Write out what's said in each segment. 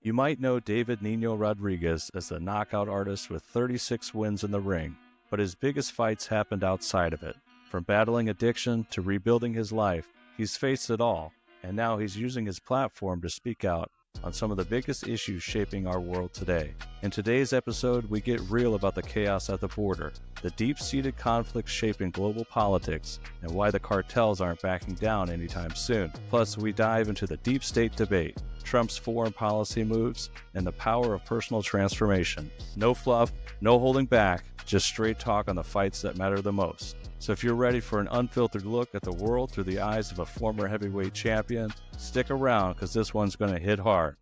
You might know David Nino Rodriguez as the knockout artist with 36 wins in the ring, but his biggest fights happened outside of it. From battling addiction to rebuilding his life, he's faced it all, and now he's using his platform to speak out on some of the biggest issues shaping our world today. In today's episode, we get real about the chaos at the border, the deep-seated conflicts shaping global politics, and why the cartels aren't backing down anytime soon. Plus, we dive into the deep state debate, Trump's foreign policy moves, and the power of personal transformation. No fluff, no holding back, just straight talk on the fights that matter the most. So if you're ready for an unfiltered look at the world through the eyes of a former heavyweight champion, stick around because this one's going to hit hard.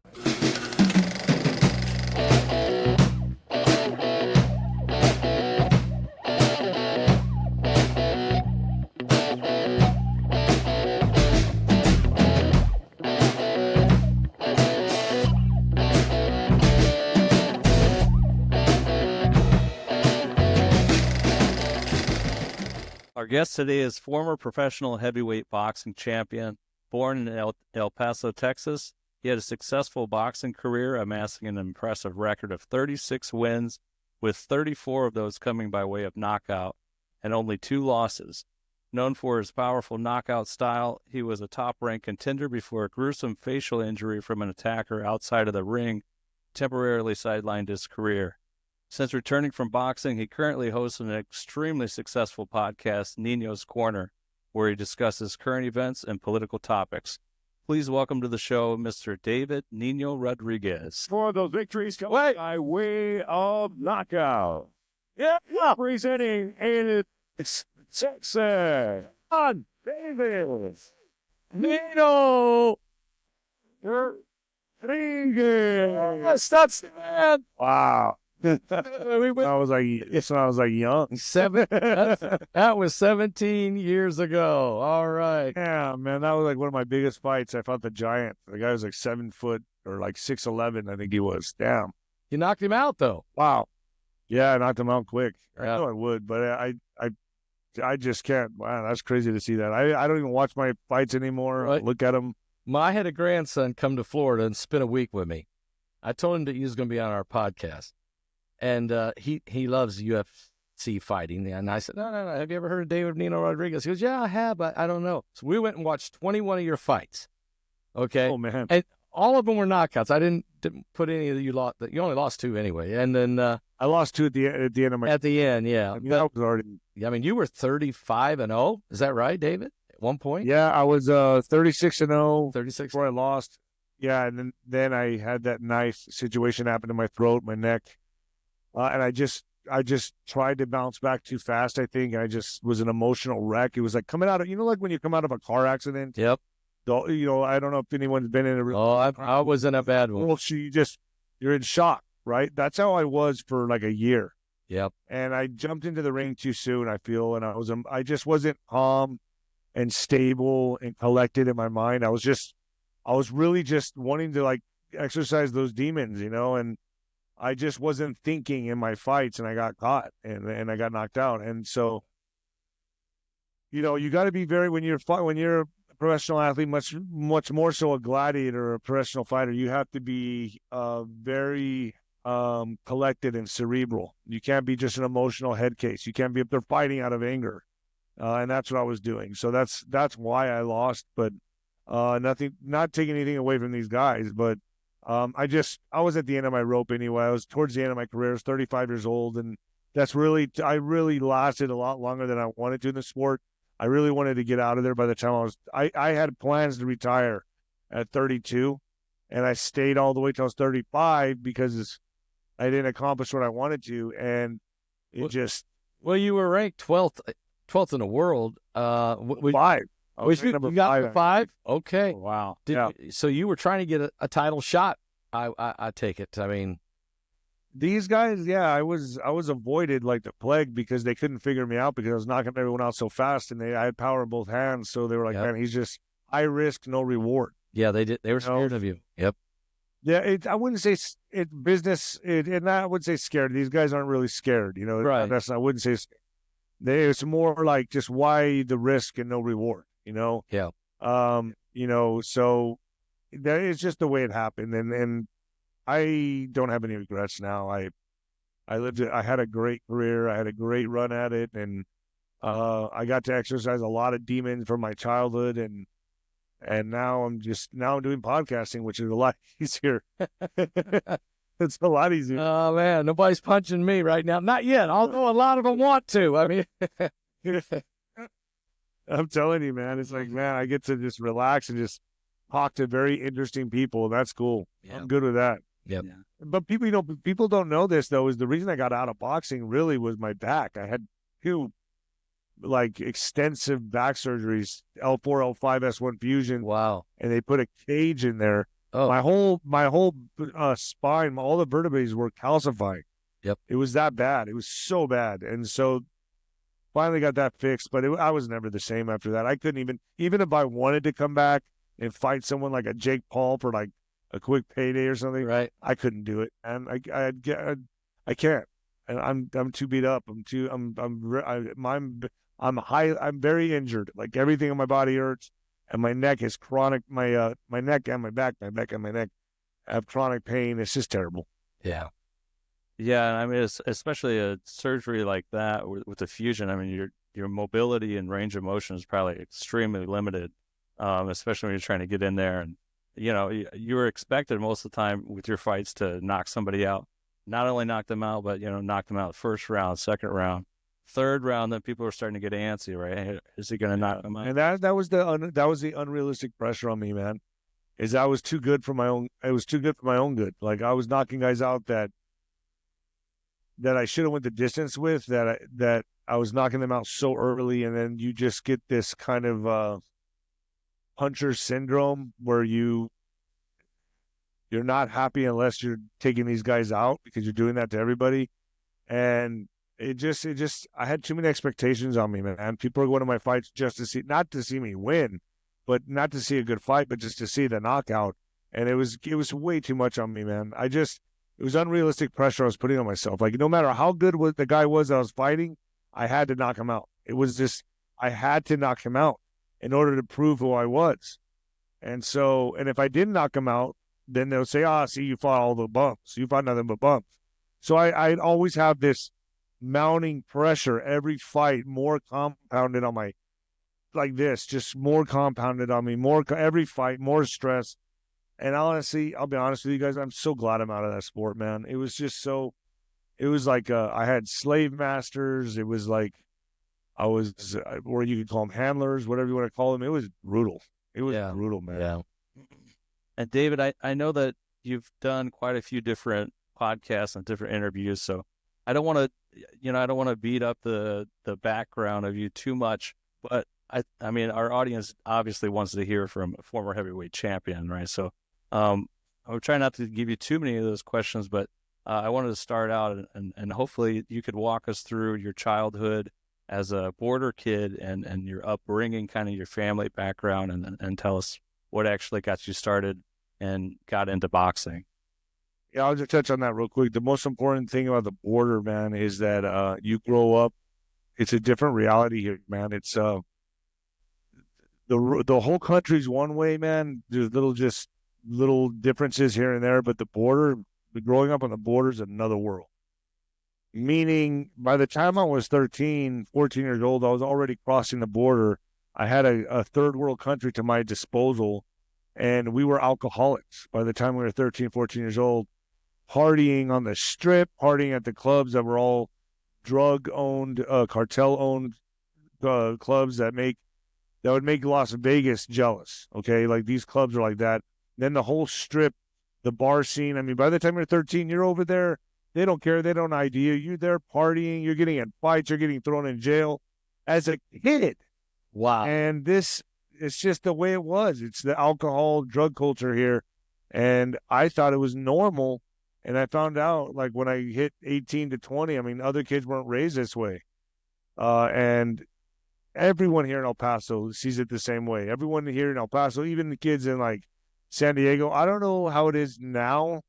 Our guest today is former professional heavyweight boxing champion. Born in El Paso, Texas, he had a successful boxing career, amassing an impressive record of 36 wins, with 34 of those coming by way of knockout and only 2 losses. Known for his powerful knockout style, he was a top-ranked contender before a gruesome facial injury from an attacker outside of the ring temporarily sidelined his career. Since returning from boxing, he currently hosts an extremely successful podcast, Nino's Corner, where he discusses current events and political topics. Please welcome to the show, Mr. David Nino Rodriguez. For those victories come by way of knockout. Yeah, presenting it's Texas on David Nino Rodriguez. That's the man. Wow. I was like young. That was 17 years ago. All right. Yeah, man, that was like one of my biggest fights. I fought the giant. The guy was like 7 foot or like 6'11", I think he was. Damn. You knocked him out though. Wow. Yeah, I knocked him out quick. Yeah. I know I would, but I just can't. Wow, that's crazy to see that. I don't even watch my fights anymore. Right. Look at them. I had a grandson come to Florida and spend a week with me. I told him that he was going to be on our podcast. And he loves UFC fighting. And I said, no. Have you ever heard of David Nino Rodriguez? He goes, yeah, I have, but I don't know. So we went and watched 21 of your fights. Okay. Oh, man. And all of them were knockouts. I didn't put any of you lost. You only lost 2 anyway. And then I lost 2 at the end of my. At the end, yeah. I mean, that was already. I mean, you were 35-0. Is that right, David? At one point. Yeah, I was 36-0. 36 before I lost. Yeah, and then I had that knife situation happen to my throat, my neck. And I just tried to bounce back too fast, I think. I just was an emotional wreck. It was like coming out of, like when you come out of a car accident. Yep. I don't know if anyone's been in a. I was in a bad one. Well, you're in shock, right? That's how I was for like a year. Yep. And I jumped into the ring too soon, I feel. And I just wasn't calm and stable and collected in my mind. I was really just wanting to like exercise those demons, and I just wasn't thinking in my fights, and I got caught, and I got knocked out. And so, you got to be when you're a professional athlete, much more so a gladiator or a professional fighter. You have to be very collected and cerebral. You can't be just an emotional head case. You can't be up there fighting out of anger, and that's what I was doing. So that's why I lost. But not taking anything away from these guys, but. I was at the end of my rope anyway. I was towards the end of my career. I was 35 years old, and I really lasted a lot longer than I wanted to in the sport. I really wanted to get out of there by the time I had plans to retire at 32, and I stayed all the way till I was 35 because I didn't accomplish what I wanted to, and Well, you were ranked 12th in the world. 5. You got the 5? Okay. Oh, wow. So you were trying to get a title shot, I take it. I mean, these guys, yeah, I was avoided like the plague because they couldn't figure me out because I was knocking everyone out so fast, and I had power in both hands. So they were like, man, he's just high risk, no reward. Yeah, they did. They were scared of you. Yep. Yeah, I wouldn't say it business, and I would say scared. These guys aren't really scared, Right. I wouldn't say scared. It's more like just why the risk and no reward, Yeah. So that is just the way it happened. And I don't have any regrets now. I had a great career. I had a great run at it, and I got to exercise a lot of demons from my childhood, and now I'm doing podcasting, which is a lot easier. It's a lot easier. Oh man, nobody's punching me right now. Not yet, although a lot of them want to. I mean, I'm telling you, man, it's like, man, I get to just relax and just talk to very interesting people. That's cool. Yeah. I'm good with that. Yep. Yeah. But people don't know this though, is the reason I got out of boxing really was my back. I had two like extensive back surgeries, L4, L5, S1 fusion. Wow. And they put a cage in there. Oh, My whole spine, all the vertebrae were calcifying. Yep. It was that bad. It was so bad. And so finally got that fixed, but I was never the same after that. I couldn't even if I wanted to come back and fight someone like a Jake Paul for like a quick payday or something, right. I couldn't do it. And I can't. And I'm too beat up. I'm very injured. Like everything in my body hurts. And my neck is chronic. My neck and my back and my neck have chronic pain. It's just terrible. Yeah. Yeah, I mean, especially a surgery like that with the fusion. I mean, your mobility and range of motion is probably extremely limited, especially when you're trying to get in there. And you were expected most of the time with your fights to knock somebody out. Not only knock them out, but knock them out first round, second round. Third round, then people are starting to get antsy, right? Hey, is he going to knock them out? And that was the unrealistic pressure on me, man. Is I was too good for my own. It was too good for my own good. Like I was knocking guys out that I should have went the distance with. That I was knocking them out so early, and then you just get this kind of puncher syndrome where you're not happy unless you're taking these guys out because you're doing that to everybody, and it just I had too many expectations on me, man. People are going to my fights just to not to see me win, but not to see a good fight, but just to see the knockout. And it was way too much on me, man. It was unrealistic pressure I was putting on myself. Like no matter how good the guy was that I was fighting, I had to knock him out. It was just I had to knock him out in order to prove who I was. And if I didn't knock him out, then they'll say, see, you fought all the bumps. You fought nothing but bumps. So I'd always have this mounting pressure every fight, more compounded on my, like this, just more compounded on me, every fight, more stress. And honestly, I'll be honest with you guys, I'm so glad I'm out of that sport, man. It was just it was like I had slave masters. It was like I was, or you could call them handlers, whatever you want to call them. It was brutal. It was brutal, man. Yeah. And David, I know that you've done quite a few different podcasts and different interviews, so I don't want to beat up the background of you too much, but I mean, our audience obviously wants to hear from a former heavyweight champion, right? So I'm trying not to give you too many of those questions, but I wanted to start out and hopefully you could walk us through your childhood as a border kid and your upbringing, kind of your family background, and tell us what actually got you started and got into boxing. Yeah, I'll just touch on that real quick. The most important thing about the border, man, is that you grow up. It's a different reality here, man. It's the whole country's one way, man. There's little differences here and there, but growing up on the border is another world. Meaning, by the time I was 13, 14 years old, I was already crossing the border. I had a third world country to my disposal, and we were alcoholics by the time we were 13, 14 years old, partying on the strip, partying at the clubs that were all drug-owned, cartel-owned clubs that would make Las Vegas jealous, okay? Like, these clubs are like that. Then the whole strip, the bar scene, I mean, by the time you're 13, you're over there. They don't care. They don't ID you. You're there partying. You're getting in fights. You're getting thrown in jail as a kid. Wow. And it's just the way it was. It's the alcohol, drug culture here. And I thought it was normal. And I found out, like, when I hit 18 to 20, I mean, other kids weren't raised this way. And everyone here in El Paso sees it the same way. Everyone here in El Paso, even the kids in, like, San Diego, I don't know how it is now,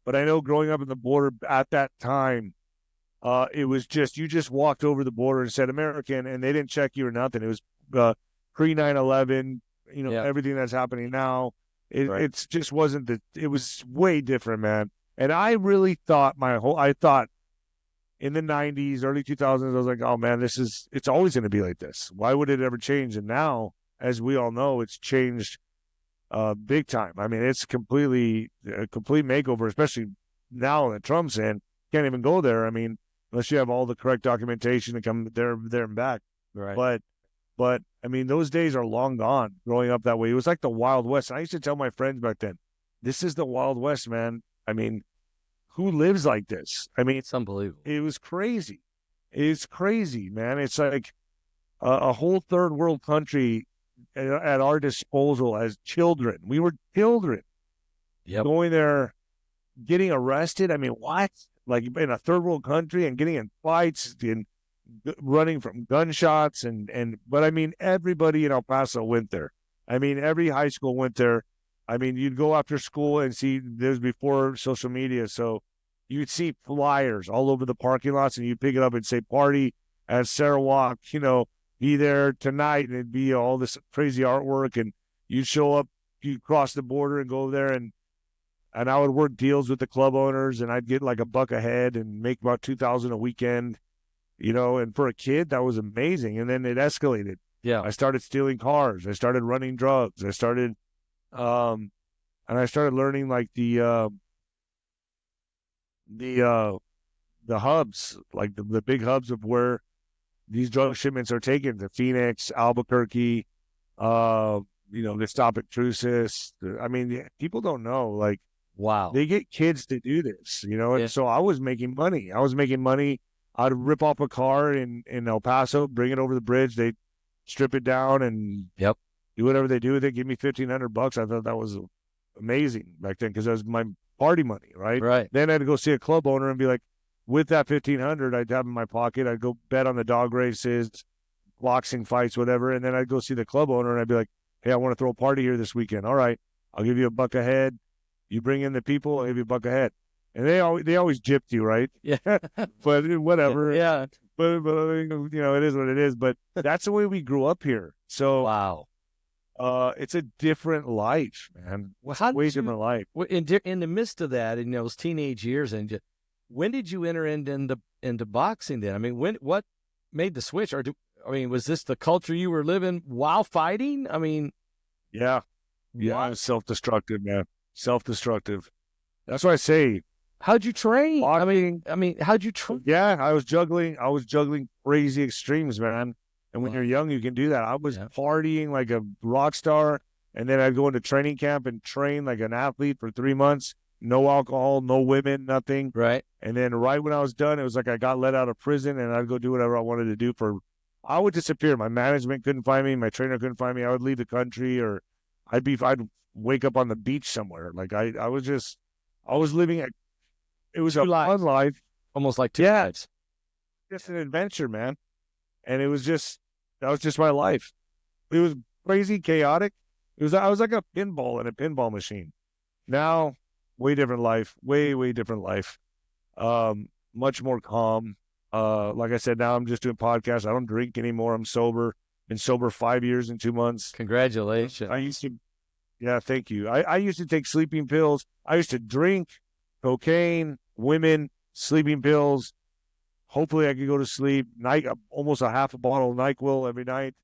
but I know growing up in the border at that time, it was just, you just walked over the border and said American, and they didn't check you or nothing. It was pre 9/11, everything that's happening now. Right. It's just wasn't it was way different, man. And I really thought I thought in the 90s, early 2000s, I was like, oh man, it's always going to be like this. Why would it ever change? And now, as we all know, it's changed big time. I mean, it's a complete makeover, especially now that Trump's in. Can't even go there. I mean, unless you have all the correct documentation to come there and back. Right. But I mean, those days are long gone. Growing up that way, it was like the Wild West. And I used to tell my friends back then, "This is the Wild West, man." I mean, who lives like this? I mean, It's unbelievable. it was crazy. It's crazy, man. It's like a whole third world country at our disposal as children. We were children Yep. going there, getting arrested. I mean, what? Like in a third world country and getting in fights and running from gunshots but I mean, everybody in El Paso went there. I mean, every high school went there. I mean, you'd go after school and see, there's before social media, so you'd see flyers all over the parking lots, and you'd pick it up and say, party at Sarawak, be there tonight, and it'd be all this crazy artwork, and you'd show up, you'd cross the border and go there, and I would work deals with the club owners, and I'd get like $1 a head and make about $2,000 a weekend, and for a kid, that was amazing. And then it escalated. Yeah. I started stealing cars. I started running drugs. I started, and I started learning like the hubs, like the big hubs of where these drug shipments are taken to Phoenix, Albuquerque, they stop at Cruces. I mean, people don't know, like, Wow. they get kids to do this, and Yeah. so I was making money. I'd rip off a car in El Paso, bring it over the bridge. They'd strip it down and Yep. do whatever they do with it. Give me $1,500. I thought that was amazing back then because that was my party money, right? Right. Then I'd go see a club owner and be like, with that $1,500 I'd have in my pocket, I'd go bet on the dog races, boxing fights, whatever. And then I'd go see the club owner and I'd be like, hey, I want to throw a party here this weekend. All right, I'll give you $1 a head. You bring in the people, I'll give you $1 a head. And they always gypped you, right? Yeah. But whatever. Yeah. But it is what it is. But that's the way we grew up here. So Wow. it's a different life, man. Well, how Way did you, different life. in the midst of that, in those teenage years, when did you enter into boxing then? I mean, what made the switch? Was this the culture you were living while fighting? I mean, Yeah. wow. It's self-destructive, man. Self-destructive. That's why I say, How'd you train? boxing. I mean, how'd you train? Yeah, I was juggling crazy extremes, man. And when Wow. you're young, you can do that. I was Yeah. partying like a rock star, and then I'd go into training camp and train like an athlete for 3 months. No alcohol, no women, nothing. Right. And then right when I was done, it was like I got let out of prison, and I'd go do whatever I wanted to do. I would disappear. My management couldn't find me. My trainer couldn't find me. I would leave the country, or I'd wake up on the beach somewhere. Like I was living it was a fun life. Almost like two Yeah. lives. Just an adventure, man. And that was just my life. It was crazy, chaotic. I was like a pinball in a pinball machine. Now, way different life, way different life. Much more calm. Like I said, now I'm just doing podcasts. I don't drink anymore. I'm sober. Been sober 5 years and 2 months. Congratulations. Yeah, thank you. I used to take sleeping pills. I used to drink cocaine, women, sleeping pills. Hopefully I could go to sleep. Almost a half a bottle of NyQuil every night.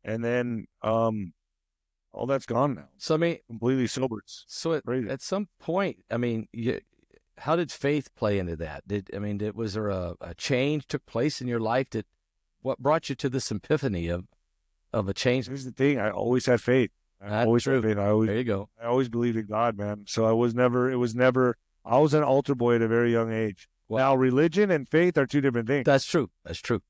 And then all that's gone now. So, I mean, Completely sober. so Crazy. at some point, I mean, how did faith play into that? Was there a change took place in your life what brought you to this epiphany of a change? Here's the thing. I always had faith. That's always true. had faith. There you go. I always believed in God, man. So I was an altar boy at a very young age. Wow. Now, religion and faith are two different things. That's true.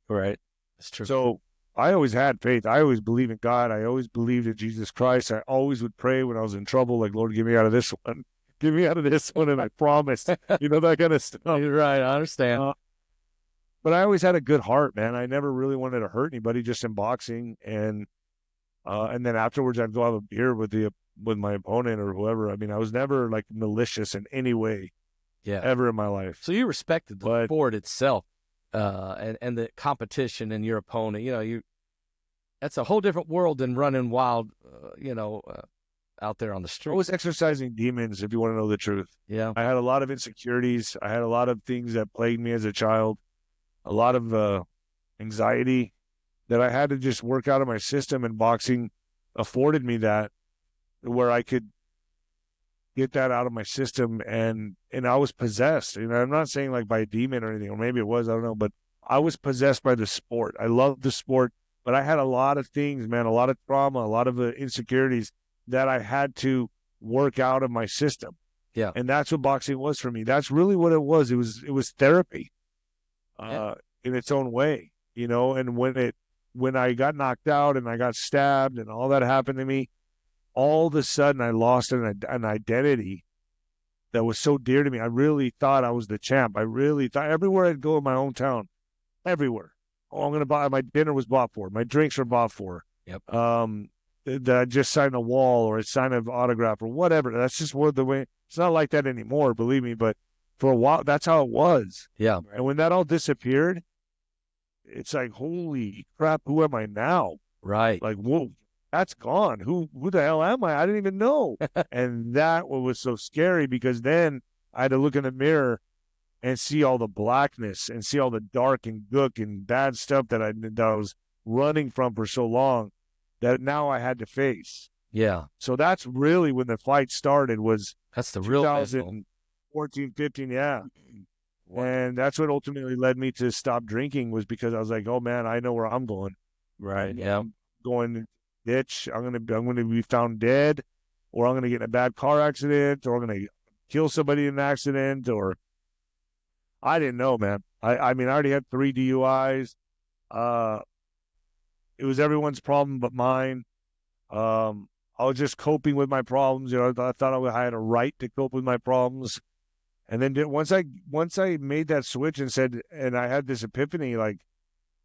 Right. That's true. So I always had faith. I always believed in God. I always believed in Jesus Christ. I always would pray when I was in trouble, like, Lord, get me out of this one. Get me out of this one, and I promised. That kind of stuff. You're right. I understand. But I always had a good heart, man. I never really wanted to hurt anybody, just in boxing. And then afterwards, I'd go have a beer with my opponent or whoever. I mean, I was never like malicious in any way, ever in my life. So you respected the sport itself, and the competition and your opponent. That's a whole different world than running wild. out there on the I street. was exercising demons, if you want to know the truth. Yeah. I had a lot of insecurities. I had a lot of things that plagued me as a child, a lot of anxiety that I had to just work out of my system, and boxing afforded me that, where I could get that out of my system, and I was possessed. And I'm not saying like by a demon or anything, or maybe it was, I don't know, but I was possessed by the sport. I loved the sport, but I had a lot of things, man, a lot of trauma, a lot of insecurities that I had to work out of my system. Yeah. And that's what boxing was for me. That's really what it was. It was therapy, in its own way, you know. And when I got knocked out and I got stabbed and all that happened to me, all of a sudden I lost an identity that was so dear to me. I really thought I was the champ. I really thought everywhere I'd go in my hometown, everywhere. Oh, I'm going to buy, my dinner was bought for, my drinks were bought for. Yep. That I just signed a wall or a sign of autograph or whatever. That's just what the way, it's not like that anymore, believe me, but for a while, that's how it was. Yeah. And when that all disappeared, it's like, holy crap, who am I now? Right. Like, whoa, that's gone. Who the hell am I? I didn't even know. And that was so scary, because then I had to look in the mirror and see all the blackness and see all the dark and gook and bad stuff that I was running from for so long, that now I had to face. Yeah. So that's really when the fight started, was That's the real 2014, 15, yeah. And that's what ultimately led me to stop drinking, was because I was like, oh man, I know where I'm going. Right. Yeah. I'm going ditch. I'm gonna be found dead, or I'm gonna get in a bad car accident, or I'm gonna kill somebody in an accident, or I didn't know, man. I mean, I already had 3 DUIs. It was everyone's problem but mine. I was just coping with my problems. You know, I thought I had a right to cope with my problems. And then once I made that switch and said, and I had this epiphany, like,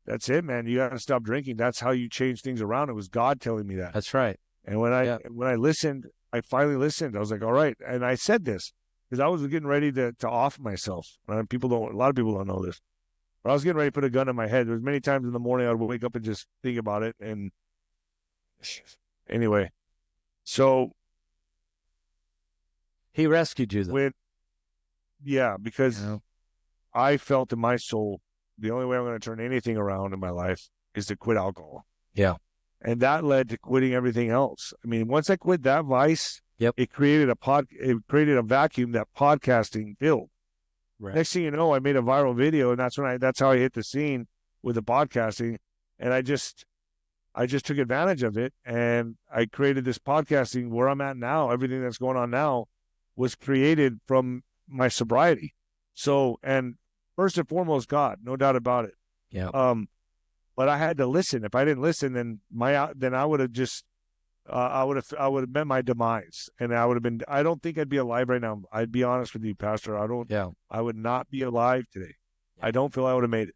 that's it, man. You got to stop drinking. That's how you change things around. It was God telling me that. That's right. And when I listened, I finally listened. I was like, all right. And I said this because I was getting ready to off myself. A lot of people don't know this, but I was getting ready to put a gun in my head. There was many times in the morning I would wake up and just think about it. And anyway, so he rescued you, though. Because I felt in my soul, the only way I'm going to turn anything around in my life is to quit alcohol. Yeah. And that led to quitting everything else. I mean, once I quit that vice, it created a vacuum that podcasting filled. Right. Next thing you know, I made a viral video, and that's how I hit the scene with the podcasting. And I just took advantage of it, and I created this podcasting where I'm at now. Everything that's going on now was created from my sobriety. So, and first and foremost, God, no doubt about it. Yeah. But I had to listen. If I didn't listen, then I would have just, I would have met my demise, and I would have been. I don't think I'd be alive right now. I'd be honest with you, Pastor. I would not be alive today. I don't feel I would have made it.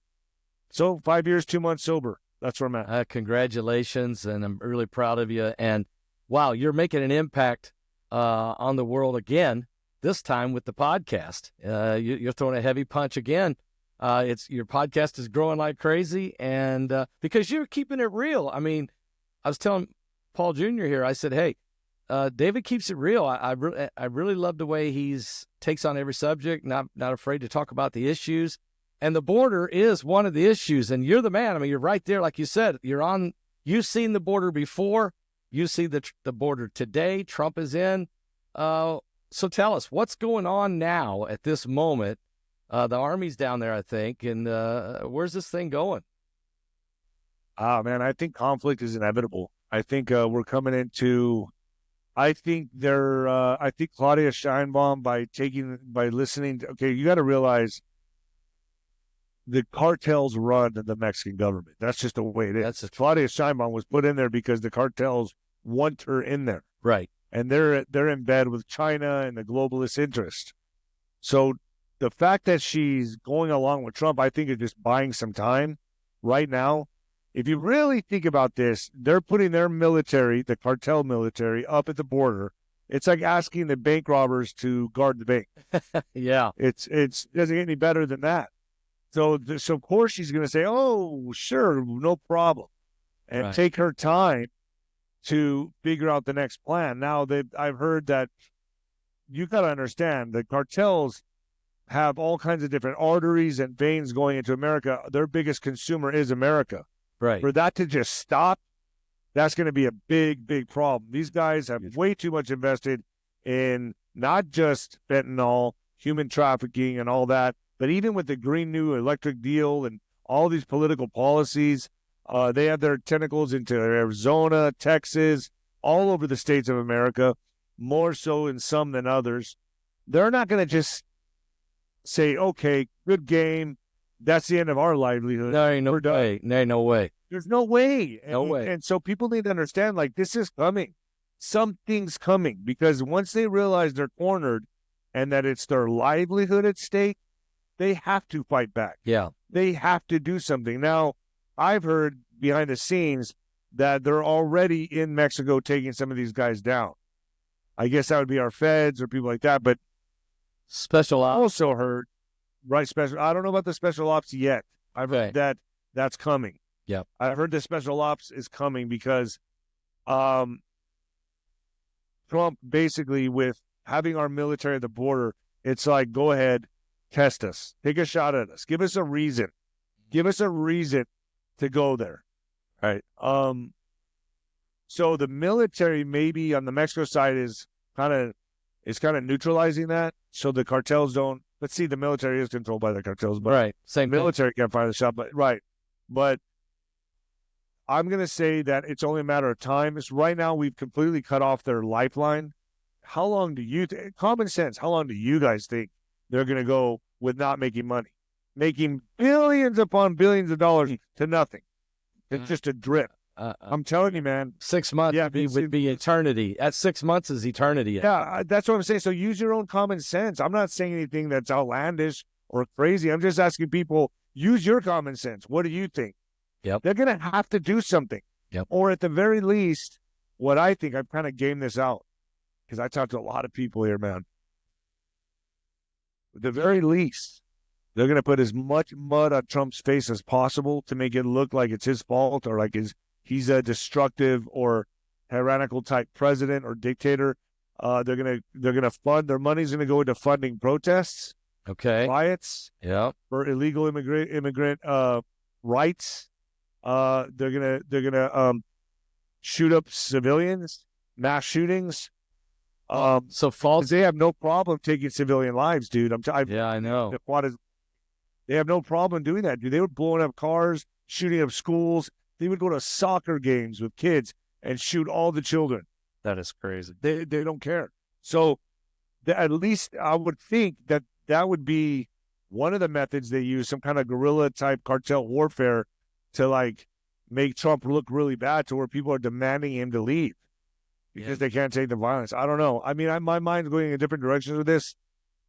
So 5 years, 2 months sober. That's where I'm at. Congratulations, and I'm really proud of you. And wow, you're making an impact on the world again. This time with the podcast, you're throwing a heavy punch again. Your podcast is growing like crazy, and because you're keeping it real. I mean, I was telling Paul Jr. here, I said, hey, David keeps it real. I really love the way he's takes on every subject, not afraid to talk about the issues. And the border is one of the issues, and you're the man. I mean, you're right there, like you said. You've seen the border before. You see the border today. Trump is in. So tell us, what's going on now at this moment? The Army's down there, I think, and where's this thing going? Man, I think conflict is inevitable. I think we're coming into. I think Claudia Sheinbaum by listening. Okay, you got to realize the cartels run the Mexican government. That's just the way it is. Claudia Sheinbaum was put in there because the cartels want her in there, right? And they're in bed with China and the globalist interest. So the fact that she's going along with Trump, I think, is just buying some time right now. If you really think about this, they're putting their military, the cartel military, up at the border. It's like asking the bank robbers to guard the bank. Yeah. It doesn't get any better than that. So of course she's going to say, oh, sure, no problem. And take her time to figure out the next plan. Now, I've heard that you got to understand the cartels have all kinds of different arteries and veins going into America. Their biggest consumer is America. Right. For that to just stop, that's going to be a big, big problem. These guys have way too much invested in not just fentanyl, human trafficking, and all that, but even with the Green New Electric deal and all these political policies, they have their tentacles into Arizona, Texas, all over the states of America, more so in some than others. They're not going to just say, okay, good game. That's the end of our livelihood. There ain't no way. There ain't no way. There's no way. No way. And so people need to understand, like, this is coming. Something's coming, because once they realize they're cornered and that it's their livelihood at stake, they have to fight back. Yeah. They have to do something. Now, I've heard behind the scenes that they're already in Mexico taking some of these guys down. I guess that would be our feds or people like that. But special ops. Also heard, right? Special. I don't know about the special ops yet. I've heard that that's coming. Yep. I've heard the special ops is coming because Trump basically, with having our military at the border, it's like, go ahead, test us, take a shot at us, give us a reason to go there. Right. So the military maybe on the Mexico side is kind of neutralizing that, so the cartels don't. Let's see, the military is controlled by the cartels, but right, same military can't fire the shot. But but I'm gonna say that it's only a matter of time. It's right now we've completely cut off their lifeline. How long do you common sense? How long do you guys think they're gonna go with not making money, making billions upon billions of dollars to nothing? It's just a drip. I'm telling you, man. 6 months would be eternity. At 6 months is eternity. Yeah, that's what I'm saying. So use your own common sense. I'm not saying anything that's outlandish or crazy. I'm just asking people, use your common sense. What do you think? Yep. They're going to have to do something. Yep. Or at the very least, what I think, I've kind of gamed this out because I talked to a lot of people here, man. At the very least, they're going to put as much mud on Trump's face as possible to make it look like it's his fault or like he's a destructive or tyrannical type president or dictator. They're gonna fund. Their money's gonna go into funding protests, riots, for illegal immigrant rights. They're gonna shoot up civilians, mass shootings. So false. They have no problem taking civilian lives, dude. I know. They have no problem doing that, dude. They were blowing up cars, shooting up schools. They would go to soccer games with kids and shoot all the children. That is crazy. They don't care. So at least I would think that would be one of the methods they use, some kind of guerrilla type cartel warfare to like make Trump look really bad to where people are demanding him to leave because they can't take the violence. I don't know. I mean, my mind's going in different directions with this,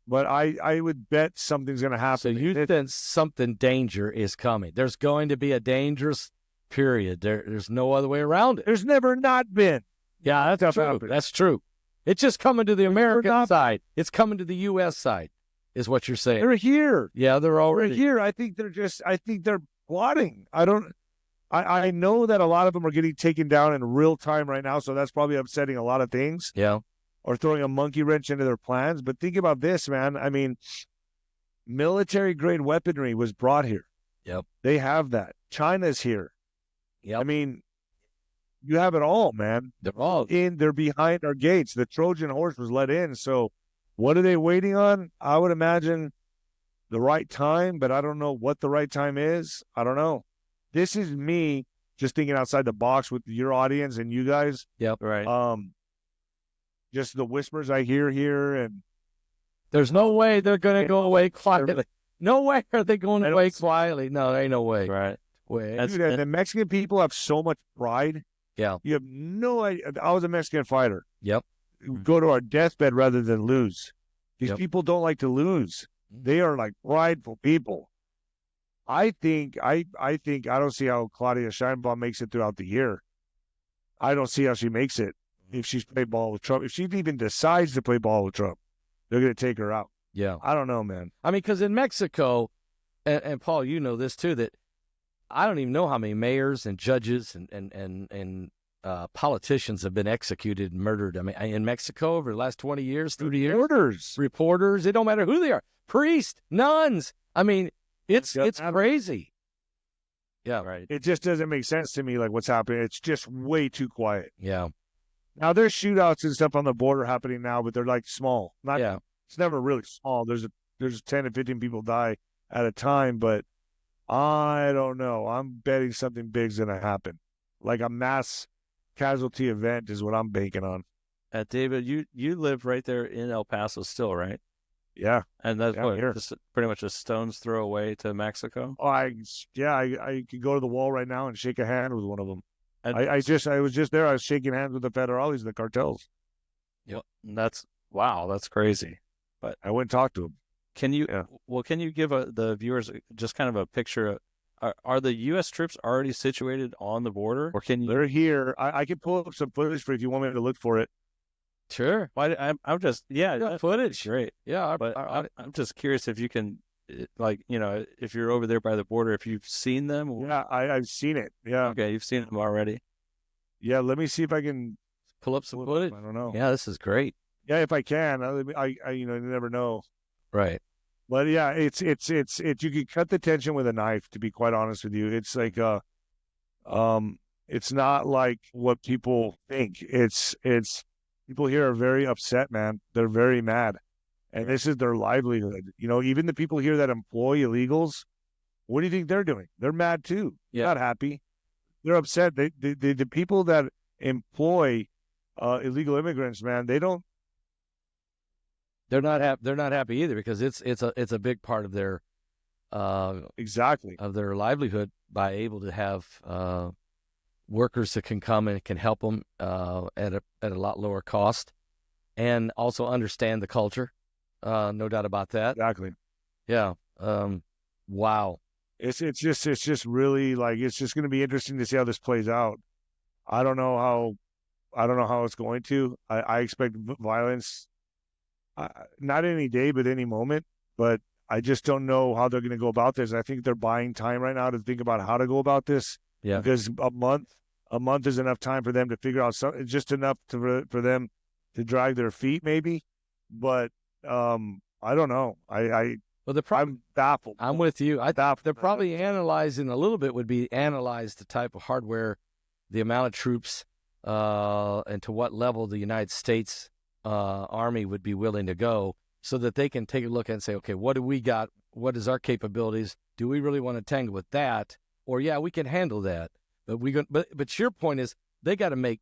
but I would bet something's going to happen. So you think something danger is coming. There's going to be a dangerous period. There's no other way around it. There's never not been. Yeah, that's true. That's true. It's just coming to the American side. It's coming to the U.S. side, is what you're saying. They're here. Yeah, they're already here. I think they're plotting. I know that a lot of them are getting taken down in real time right now, so that's probably upsetting a lot of things. Yeah. Or throwing a monkey wrench into their plans. But think about this, man. I mean, military-grade weaponry was brought here. Yep. They have that. China's here. Yep. I mean, you have it all, man. They're behind our gates. The Trojan horse was let in. So what are they waiting on? I would imagine the right time, but I don't know what the right time is. I don't know. This is me just thinking outside the box with your audience and you guys. Yep. Right. Just the whispers I hear here, and there's no way they're going to go away quietly. No way are they going away quietly. No, there ain't no way. Right. Dude, the Mexican people have so much pride. Yeah. You have no idea. I was a Mexican fighter. Yep. Go to our deathbed rather than lose. These people don't like to lose. They are like prideful people. I think I don't see how Claudia Sheinbaum makes it throughout the year. I don't see how she makes it if she's played ball with Trump. If she even decides to play ball with Trump, they're going to take her out. Yeah. I don't know, man. I mean, because in Mexico, and Paul, you know this too, that I don't even know how many mayors and judges and politicians have been executed and murdered. I mean, in Mexico over the last 20 years, 30 years. Reporters, it don't matter who they are. Priests, nuns. I mean, it's crazy. Yeah. Right. It just doesn't make sense to me, like what's happening. It's just way too quiet. Yeah. Now there's shootouts and stuff on the border happening now, but they're like small. Yeah. It's never really small. There's 10 to 15 people die at a time, but I don't know. I'm betting something big's gonna happen. Like a mass casualty event is what I'm banking on. David, you live right there in El Paso still, right? Yeah. And that's Yeah, what, here. just pretty much a stone's throw away to Mexico? Oh, I could go to the wall right now and shake a hand with one of them. And I was just there. I was shaking hands with the federales and the cartels. Yep. That's crazy. But I went and talked to them. can you give the viewers just kind of a picture of, are the U.S. troops already situated on the border, or can you? They're here. I can pull up some footage for you if you want me to look for it. Sure. I'm just Footage. Great. Yeah. But I'm just curious if you can, if you're over there by the border, if you've seen them. Yeah, I've seen it. Yeah. Okay, you've seen them already. Yeah, let me see if I can pull up some footage. I don't know. Yeah, this is great. Yeah, if I can. I you never know. Right. But yeah, it's you can cut the tension with a knife, to be quite honest with you. It's like it's not like what people think. It's people here are very upset, man. They're very mad. And this is their livelihood. Even the people here that employ illegals, what do you think they're doing? They're mad too. Yeah. They're not happy. They're upset. The people that employ illegal immigrants, man, they're not happy either, because it's a big part of their exactly of their livelihood, by able to have workers that can come and can help them at a lot lower cost, and also understand the culture. No doubt about that. Exactly. Yeah. Wow. It's just really, like, it's just going to be interesting to see how this plays out. I don't know how it's going to. I expect violence, not any day, but any moment. But I just don't know how they're going to go about this. I think they're buying time right now to think about how to go about this. Yeah. Because a month is enough time for them to figure out something, just enough for them to drag their feet, maybe. But I don't know. I'm baffled. I'm with you. They're probably analyzing a little bit. Would be analyze the type of hardware, the amount of troops, and to what level the United States Army would be willing to go, so that they can take a look and say, okay, what do we got? What is our capabilities? Do we really want to tangle with that? Or yeah, we can handle that. But your point is, they got to make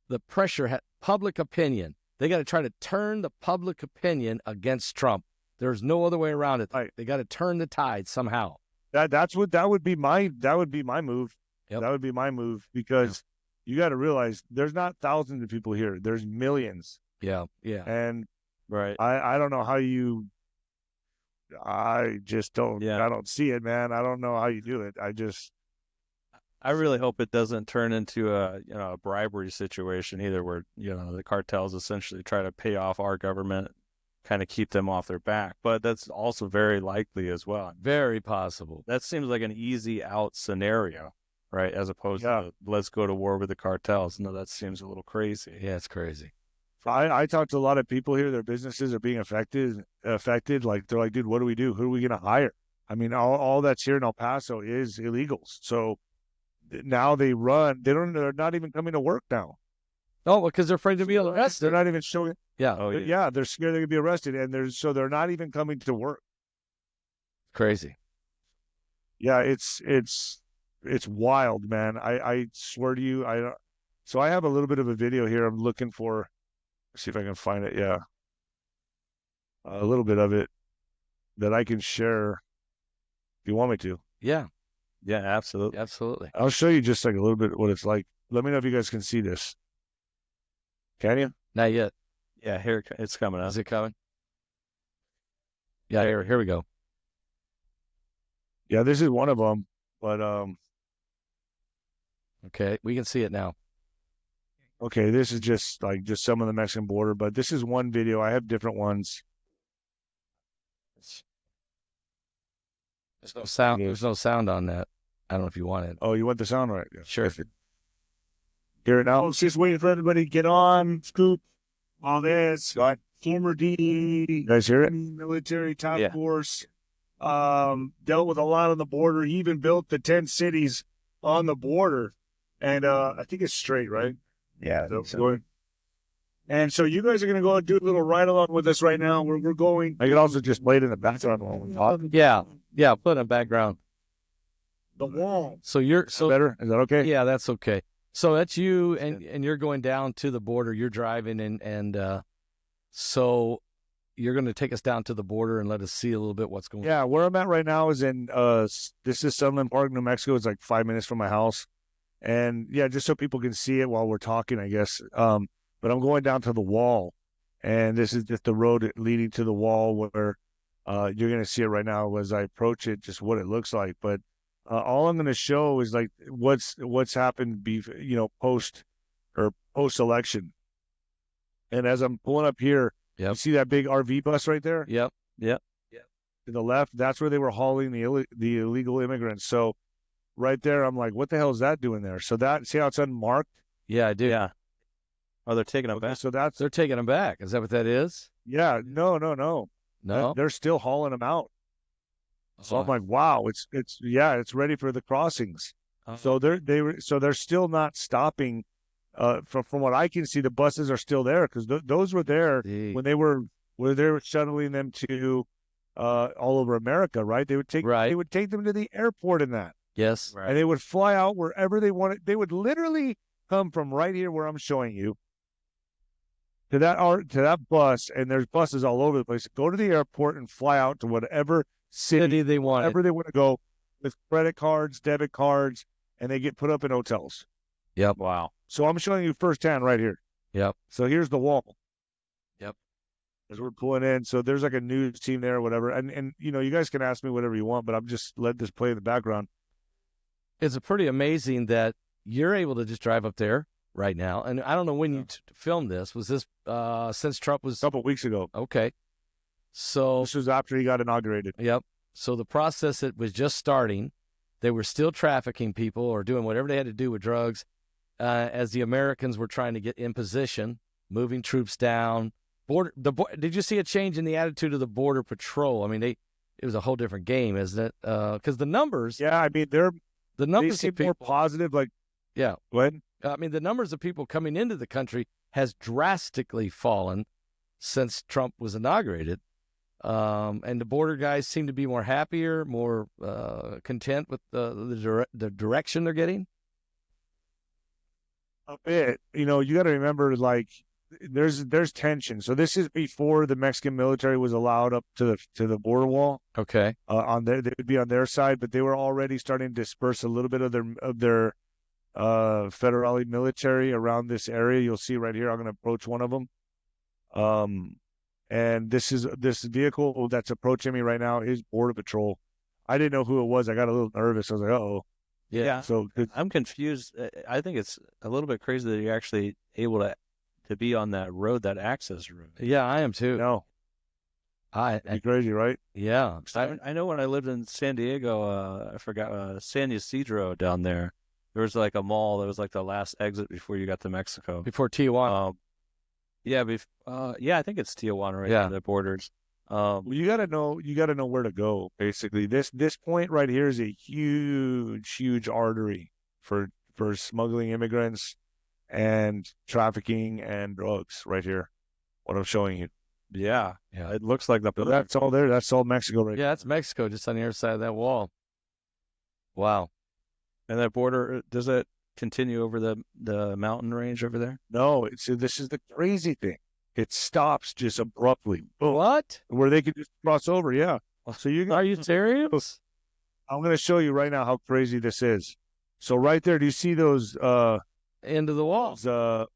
the pressure, public opinion. They got to try to turn the public opinion against Trump. There's no other way around it. Right. They got to turn the tide somehow. That would be my move. Yep. That would be my move, because you got to realize there's not thousands of people here. There's millions. Yeah. Yeah. And Right. I don't know how I just don't. Yeah. I don't see it, man. I don't know how you do it. I really hope it doesn't turn into a bribery situation either, where the cartels essentially try to pay off our government, kind of keep them off their back. But that's also very likely as well. Very possible. That seems like an easy out scenario, right? As opposed to let's go to war with the cartels. No, that seems a little crazy. Yeah, it's crazy. I talked to a lot of people here. Their businesses are being affected. Like, they're like, dude, what do we do? Who are we going to hire? I mean, all that's here in El Paso is illegals. So now they're not even coming to work now. Oh, because they're afraid to be arrested. They're not even showing. Yeah. Oh, yeah. Yeah, they're scared they're going to be arrested, and they're not even coming to work. Crazy. Yeah, it's wild, man. I swear to you, So I have a little bit of a video here. I'm looking for. See if I can find it. Yeah, a little bit of it that I can share if you want me to. Yeah. Yeah, absolutely. Absolutely. I'll show you just like a little bit what it's like. Let me know if you guys can see this. Can you? Not yet. Yeah, here it's coming up. Is it coming? Yeah, here we go. Yeah, this is one of them. But okay, we can see it now. okay, this is just some of the Mexican border, but this is one video. I have different ones. There's no sound. There's no sound on that. I don't know if you want it. Oh, you want the sound right? Yeah. Sure. Hear it I now? was just waiting for everybody to get on, scoop, all this. Go ahead. Former DEA, You guys hear it? military task Yeah. force, dealt with a lot on the border. He even built the 10 cities on the border. And I think it's straight, right? Yeah. And so you guys are going to go and do a little ride along with us right now. We're going. I could also just play it in the background while we talk. Yeah, put in a background. The wall. So you're Is that better? Is that okay? Yeah, that's okay. So that's you, and you're going down to the border. You're driving, and so you're going to take us down to the border and let us see a little bit what's going on. Yeah, where I'm at right now is in this is Sunland Park, New Mexico. It's like 5 minutes from my house, and yeah, just so people can see it while we're talking, I guess. But I'm going down to the wall, and this is just the road leading to the wall where you're going to see it right now as I approach it, just what it looks like. But all I'm going to show is like what's happened, post election. And as I'm pulling up here, Yep. you see that big RV bus right there? Yep. To the left, that's where they were hauling the illegal immigrants. So right there, I'm like, what the hell is that doing there? So that, see how it's unmarked? Yeah, I do. Yeah. Oh, they're taking them Okay, back. so that's, They're taking them back. Is that what that is? yeah, no. No. They're still hauling them out. So I'm like, wow, it's ready for the crossings. So they're still not stopping. From what I can see, the buses are still there because those were there when they were shuttling them to all over America, right? They would take them to the airport in that, Yes. Right. and they would fly out wherever they wanted. They would literally come from right here where I'm showing you to that bus, and there's buses all over the place. Go to the airport and fly out to whatever city they want. wherever they want to go with credit cards, debit cards, and they get put up in hotels. Yep. Wow. So I'm showing you firsthand right here. Yep. So here's the wall. Yep. As we're pulling in. So there's like a news team there or whatever. And you guys can ask me whatever you want, but I'm just let this play in the background. It's pretty amazing that you're able to just drive up there right now. And I don't know when you filmed this. Was this since Trump was A couple of weeks ago. okay? So This was after he got inaugurated. yep. So the process that was just starting, they were still trafficking people or doing whatever they had to do with drugs, as the Americans were trying to get in position, moving troops down. Did you see a change in the attitude of the Border Patrol? I mean, it was a whole different game, isn't it? Because the numbers, Yeah, I mean the they numbers seem of people, more positive. Like, yeah. go ahead. I mean, the numbers of people coming into the country has drastically fallen since Trump was inaugurated. And the border guys seem to be more happier, more content with the direction they're getting. A bit. You got to remember, like, there's tension. So this is before the Mexican military was allowed up to the border wall. Okay. They would be on their side, but they were already starting to disperse a little bit of their federal military around this area. You'll see right here. I'm going to approach one of them. And this vehicle that's approaching me right now is Border Patrol. I didn't know who it was. I got a little nervous. I was like, uh-oh. Yeah. So I'm confused. I think it's a little bit crazy that you're actually able to be on that road, that access road. Yeah, I am too. no, it'd be crazy, right? Yeah. I know when I lived in San Diego, I forgot San Ysidro down there. There was like a mall that was like the last exit before you got to Mexico. Before Tijuana. Yeah, I think it's Tijuana right Yeah. at the borders. Well, you gotta know where to go. Basically, this point right here is a huge artery for smuggling immigrants and trafficking and drugs. Right here, what I'm showing you. Yeah, Yeah. it looks like the. So that's all there. That's all Mexico right Yeah, that's Mexico, just on the other side of that wall. Wow. And that border, does it continue over the mountain range over there? No, this is the crazy thing. It stops just abruptly. Boom. What? Where they can just cross over. Yeah. So Are you serious? I'm going to show you right now how crazy this is. So right there, do you see those? Into the wall. The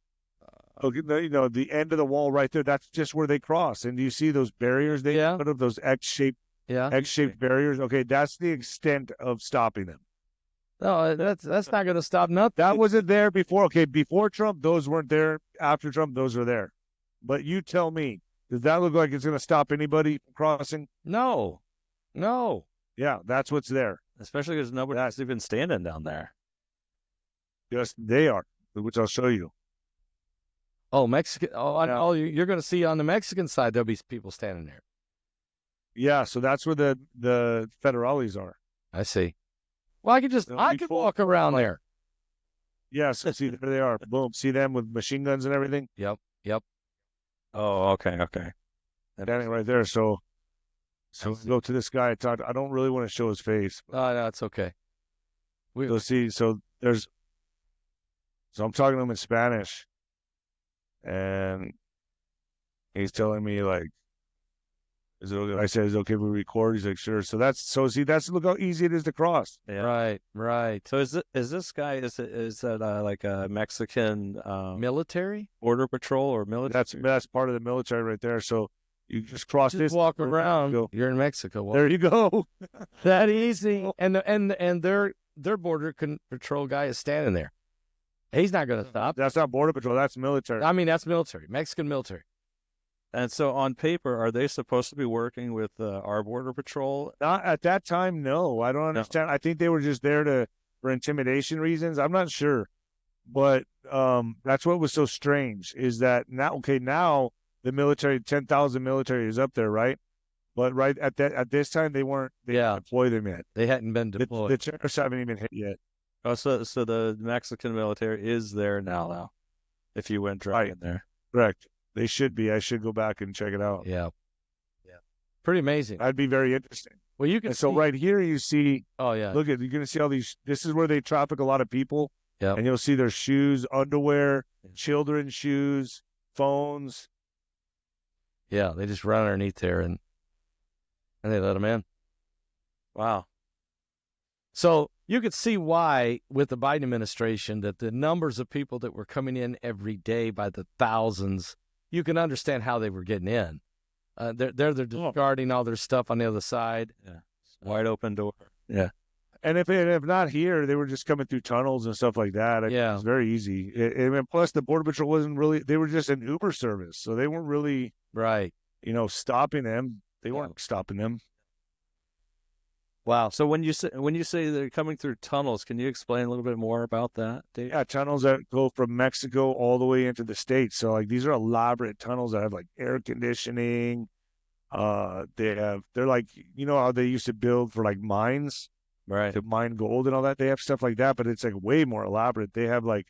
end of the wall right there. That's just where they cross. And do you see those barriers they put up? Those X-shaped barriers. Okay, that's the extent of stopping them. No, that's not going to stop nothing. That wasn't there before. Okay, before Trump, those weren't there. After Trump, those are there. But you tell me, does that look like it's going to stop anybody from crossing? No. Yeah, that's what's there. Especially because nobody's even standing down there. Just they are. which I'll show you. Oh, Mexican. Oh, Yeah. You're going to see on the Mexican side, there'll be people standing there. Yeah, so that's where the federales are. I see. Well, I could walk around there. Yeah, so see, there they are. Boom. See them with machine guns and everything? Yep. Oh, okay. Standing right there. So we go to this guy. I don't really want to show his face. Oh, no, it's okay. So see, so I'm talking to him in Spanish, and he's telling me like, is it okay? I said, is it okay if we record? He's like, sure. So look how easy it is to cross. Yeah. Right. So is this guy, is that like a Mexican Military? border patrol or military? That's part of the military right there. So you just cross Just this. walk around. You're in Mexico. There you go. That easy. And their border patrol guy is standing there. He's not going to stop. That's not border patrol. That's military. I mean, that's military, Mexican military. And so on paper, are they supposed to be working with our border patrol? Not at that time. No, I don't understand. No. I think they were just there for intimidation reasons. I'm not sure, but that's what was so strange is that now the military, 10,000 military is up there, right? But right at this time they weren't. They didn't deploy them yet. They hadn't been deployed. The terrorists haven't even hit yet. Oh, so the Mexican military is there now. If you went driving there, correct. They should be. I should go back and check it out. Yeah. Pretty amazing. That'd be very interesting. Well, you can. And so right here you see. Oh yeah. Look you're gonna see all these. This is where they traffic a lot of people. Yeah. And you'll see their shoes, underwear, children's shoes, phones. Yeah, they just run underneath there and they let them in. Wow. So you could see why, with the Biden administration, that the numbers of people that were coming in every day by the thousands, you can understand how they were getting in. They're discarding all their stuff on the other side. Yeah, wide open door. Yeah, and if not here, they were just coming through tunnels and stuff like that. It's very easy. And plus, the Border Patrol wasn't really. They were just an Uber service, so they weren't really right. Stopping them. They weren't stopping them. Wow. So when you say they're coming through tunnels, can you explain a little bit more about that, Dave? Yeah, tunnels that go from Mexico all the way into the States. So like these are elaborate tunnels that have like air conditioning. They're like, how they used to build for like mines, right? To mine gold and all that. They have stuff like that, but it's like way more elaborate. They have like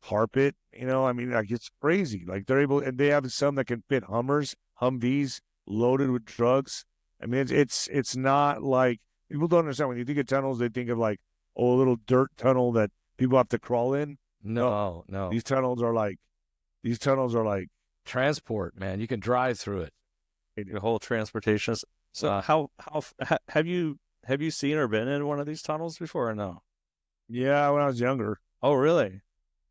carpet, I mean, like it's crazy. Like they're able, and they have some that can fit Humvees loaded with drugs. I mean, it's not like people don't understand when you think of tunnels, they think of like, a little dirt tunnel that people have to crawl in. No. These tunnels are like transport, man. You can drive through it. The whole transportation. So how have you seen or been in one of these tunnels before or no? Yeah, when I was younger. Oh, really?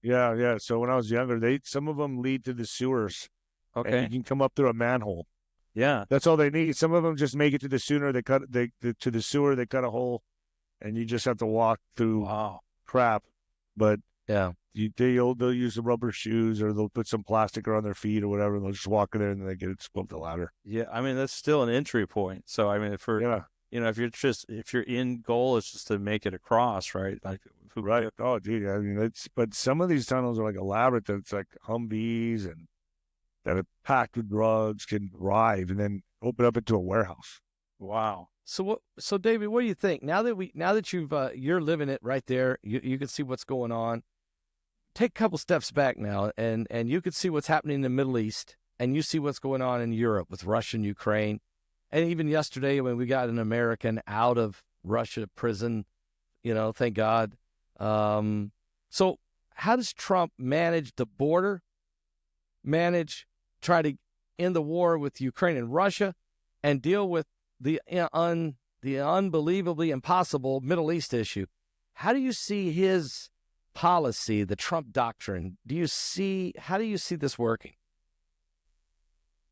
Yeah. So when I was younger, some of them lead to the sewers. Okay. And you can come up through a manhole. Yeah, that's all they need. Some of them just make it to the sewer. They cut a hole, and you just have to walk through crap. But yeah, they'll use the rubber shoes, or they'll put some plastic around their feet or whatever, and they'll just walk in there and then they get it up the ladder. Yeah, I mean that's still an entry point. So I mean, if you're in goal, it's just to make it across, right? Like right. Oh, dude. I mean, but some of these tunnels are like elaborate. That's like Humvees and that are packed with drugs can drive and then open up into a warehouse. Wow. So David, what do you think? Now that you're living it right there, you can see what's going on. Take a couple steps back now, and you can see what's happening in the Middle East, and you see what's going on in Europe with Russia and Ukraine, and even yesterday when we got an American out of Russia prison, thank God. So how does Trump manage the border? Try to end the war with Ukraine and Russia, and deal with the unbelievably impossible Middle East issue. How do you see his policy, the Trump doctrine? How do you see this working?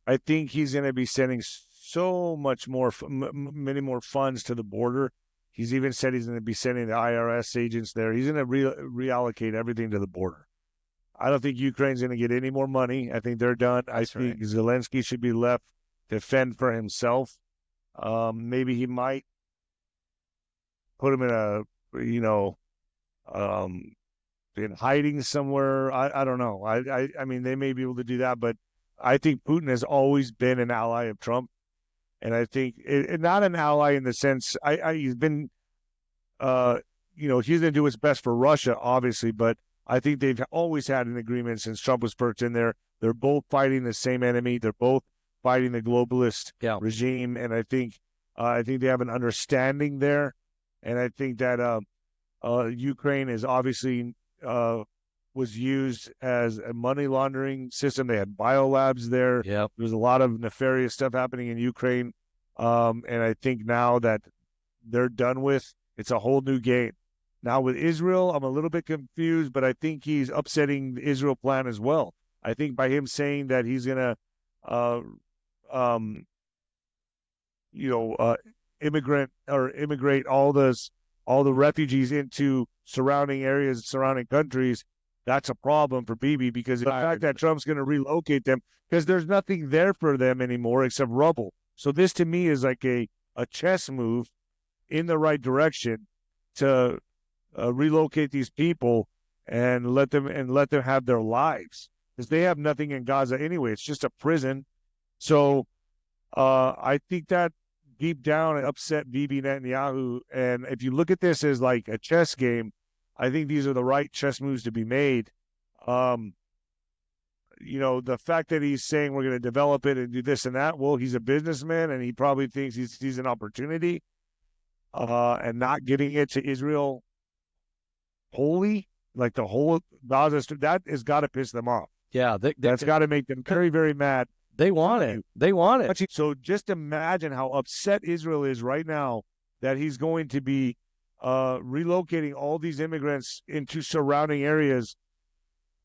I think he's going to be sending so much more, many more funds to the border. He's even said he's going to be sending the IRS agents there. He's going to reallocate everything to the border. I don't think Ukraine's going to get any more money. I think they're done. I think Zelensky should be left to fend for himself. Maybe he might put him in a, in hiding somewhere. I don't know. I mean, they may be able to do that, but I think Putin has always been an ally of Trump. And I think not an ally in the sense he's been, he's going to do what's best for Russia, obviously, but I think they've always had an agreement since Trump was first in there. They're both fighting the same enemy. They're both fighting the globalist regime, and I think they have an understanding there. And I think that Ukraine is obviously was used as a money laundering system. They had biolabs there. Yeah, there's a lot of nefarious stuff happening in Ukraine, and I think now that they're done with, it's a whole new game. Now with Israel, I'm a little bit confused, but I think he's upsetting the Israel plan as well. I think by him saying that he's going to, immigrate all the refugees into surrounding areas, surrounding countries, that's a problem for Bibi, because the fact that Trump's going to relocate them, because there's nothing there for them anymore except rubble. So this to me is like a chess move in the right direction to relocate these people and let them have their lives, because they have nothing in Gaza anyway. It's just a prison. So I think that deep down it upset Bibi Netanyahu. And if you look at this as like a chess game, I think these are the right chess moves to be made. The fact that he's saying we're going to develop it and do this and that, well, he's a businessman and he probably thinks he sees an opportunity, and not giving it to Israel wholly, like the whole Gaza Strip, that has got to piss them off. Yeah, that's got to make them very, very mad. They want it. They want it. So just imagine how upset Israel is right now that he's going to be relocating all these immigrants into surrounding areas.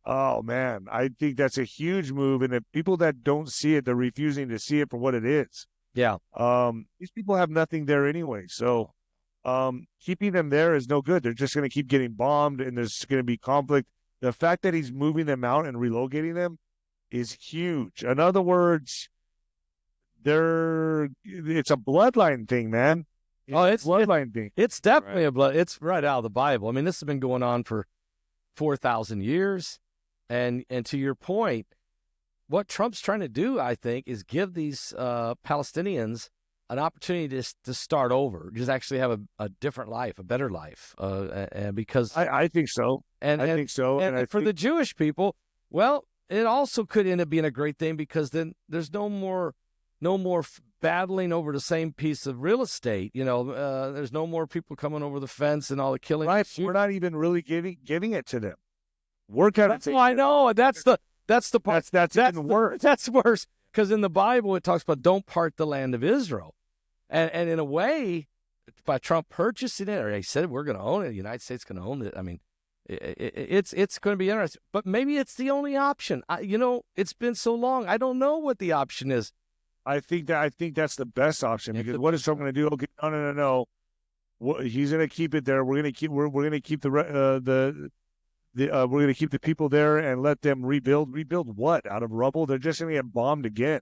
Oh, man, I think that's a huge move. And if people that don't see it, they're refusing to see it for what it is. Yeah. These people have nothing there anyway. So keeping them there is no good. They're just going to keep getting bombed, and there's going to be conflict. The fact that he's moving them out and relocating them is huge. In other words, it's a bloodline thing, man. It's a bloodline thing. It's definitely it's right out of the Bible. I mean, this has been going on for 4,000 years. And to your point, what Trump's trying to do, I think, is give these Palestinians an opportunity to start over, just actually have a different life, a better life. And because I think so. I think so. And for the Jewish people, well, it also could end up being a great thing, because then there's no more battling over the same piece of real estate. There's no more people coming over the fence and all the killing. Right. We're not even really giving it to them. Work out. That's I know. That's the part. That's even worse. That's worse, because in the Bible it talks about don't part the land of Israel, and in a way, by Trump purchasing it, or he said we're going to own it, the United States going to own it. I mean, it's going to be interesting, but maybe it's the only option. It's been so long. I don't know what the option is. I think that's the best option, because what is Trump going to do? Okay, no. He's going to keep it there. We're going to keep we're going to keep the people there and let them rebuild. Rebuild what? Out of rubble? They're just going to get bombed again,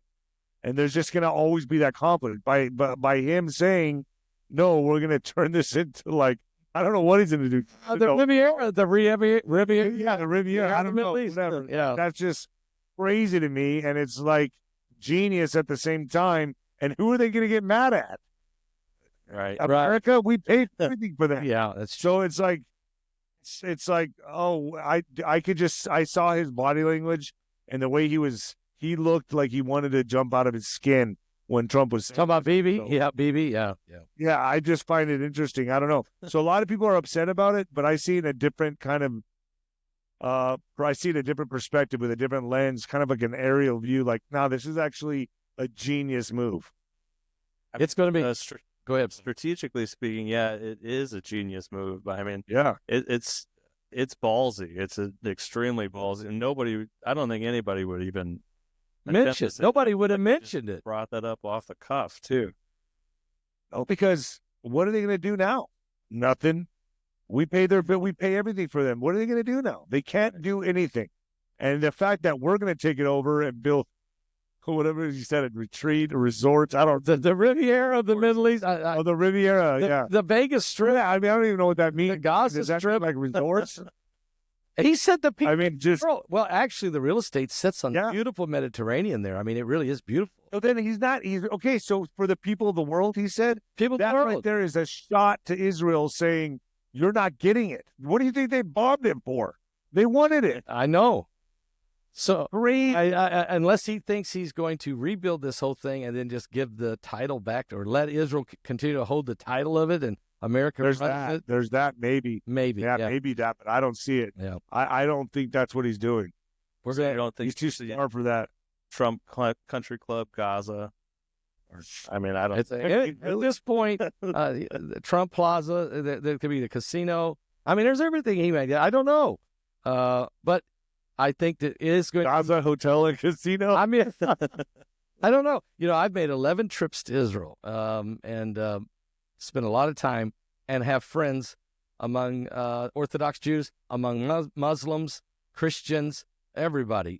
and there's just going to always be that conflict. By him saying, no, we're going to turn this into like, I don't know what he's going to do. The Riviera. Yeah, the Riviera. I don't know. Whatever. Yeah, that's just crazy to me, and it's like genius at the same time. And who are they going to get mad at? Right, America. We paid everything for that. Yeah, that's so. It's like, oh, I saw his body language and the way he looked like he wanted to jump out of his skin when Trump was talking about Bibi. So, yeah, Bibi. Yeah. I just find it interesting. I don't know. So a lot of people are upset about it, but I see it in a different kind of, I see it in a different perspective with a different lens, kind of like an aerial view. Like, no, this is actually a genius move. It's going to be. Go ahead. Strategically speaking, yeah, it is a genius move. But I mean, yeah, it's ballsy. It's extremely ballsy, and I don't think anybody would even mention. Nobody would have mentioned it. Brought that up off the cuff too. Oh, because what are they going to do now? Nothing. We pay their bill. We pay everything for them. What are they going to do now? They can't do anything. And the fact that we're going to take it over and build whatever you said, a retreat, a resort. I don't. The Riviera of the Middle East. The Riviera. The Vegas Strip. Yeah, I mean, I don't even know what that means. The Gaza Is that Strip, like resorts. He said the people. I mean, just Well, actually, the real estate sits on the Yeah. beautiful Mediterranean there. I mean, it really is beautiful. so then he's okay. So for the people of the world, he said People, that right there is a shot to Israel saying you're not getting it. What do you think they bombed him for? They wanted it. I know. So Great. unless he thinks he's going to rebuild this whole thing and then just give the title back, or let Israel continue to hold the title of it, and America There's runs that. it, There's that. Maybe. maybe. Yeah, maybe that, but I don't see it. Yeah. I don't think that's what he's doing. We're I going. don't think He's too smart for that. Trump Country Club Gaza. I mean, I don't. At this point, the Trump Plaza. There could be the casino. I mean, there's everything he made. I don't know, but I think that it is going. Gaza Hotel and Casino. I mean, I don't know. I've made 11 trips to Israel, and spent a lot of time and have friends among Orthodox Jews, among Muslims, Christians, everybody.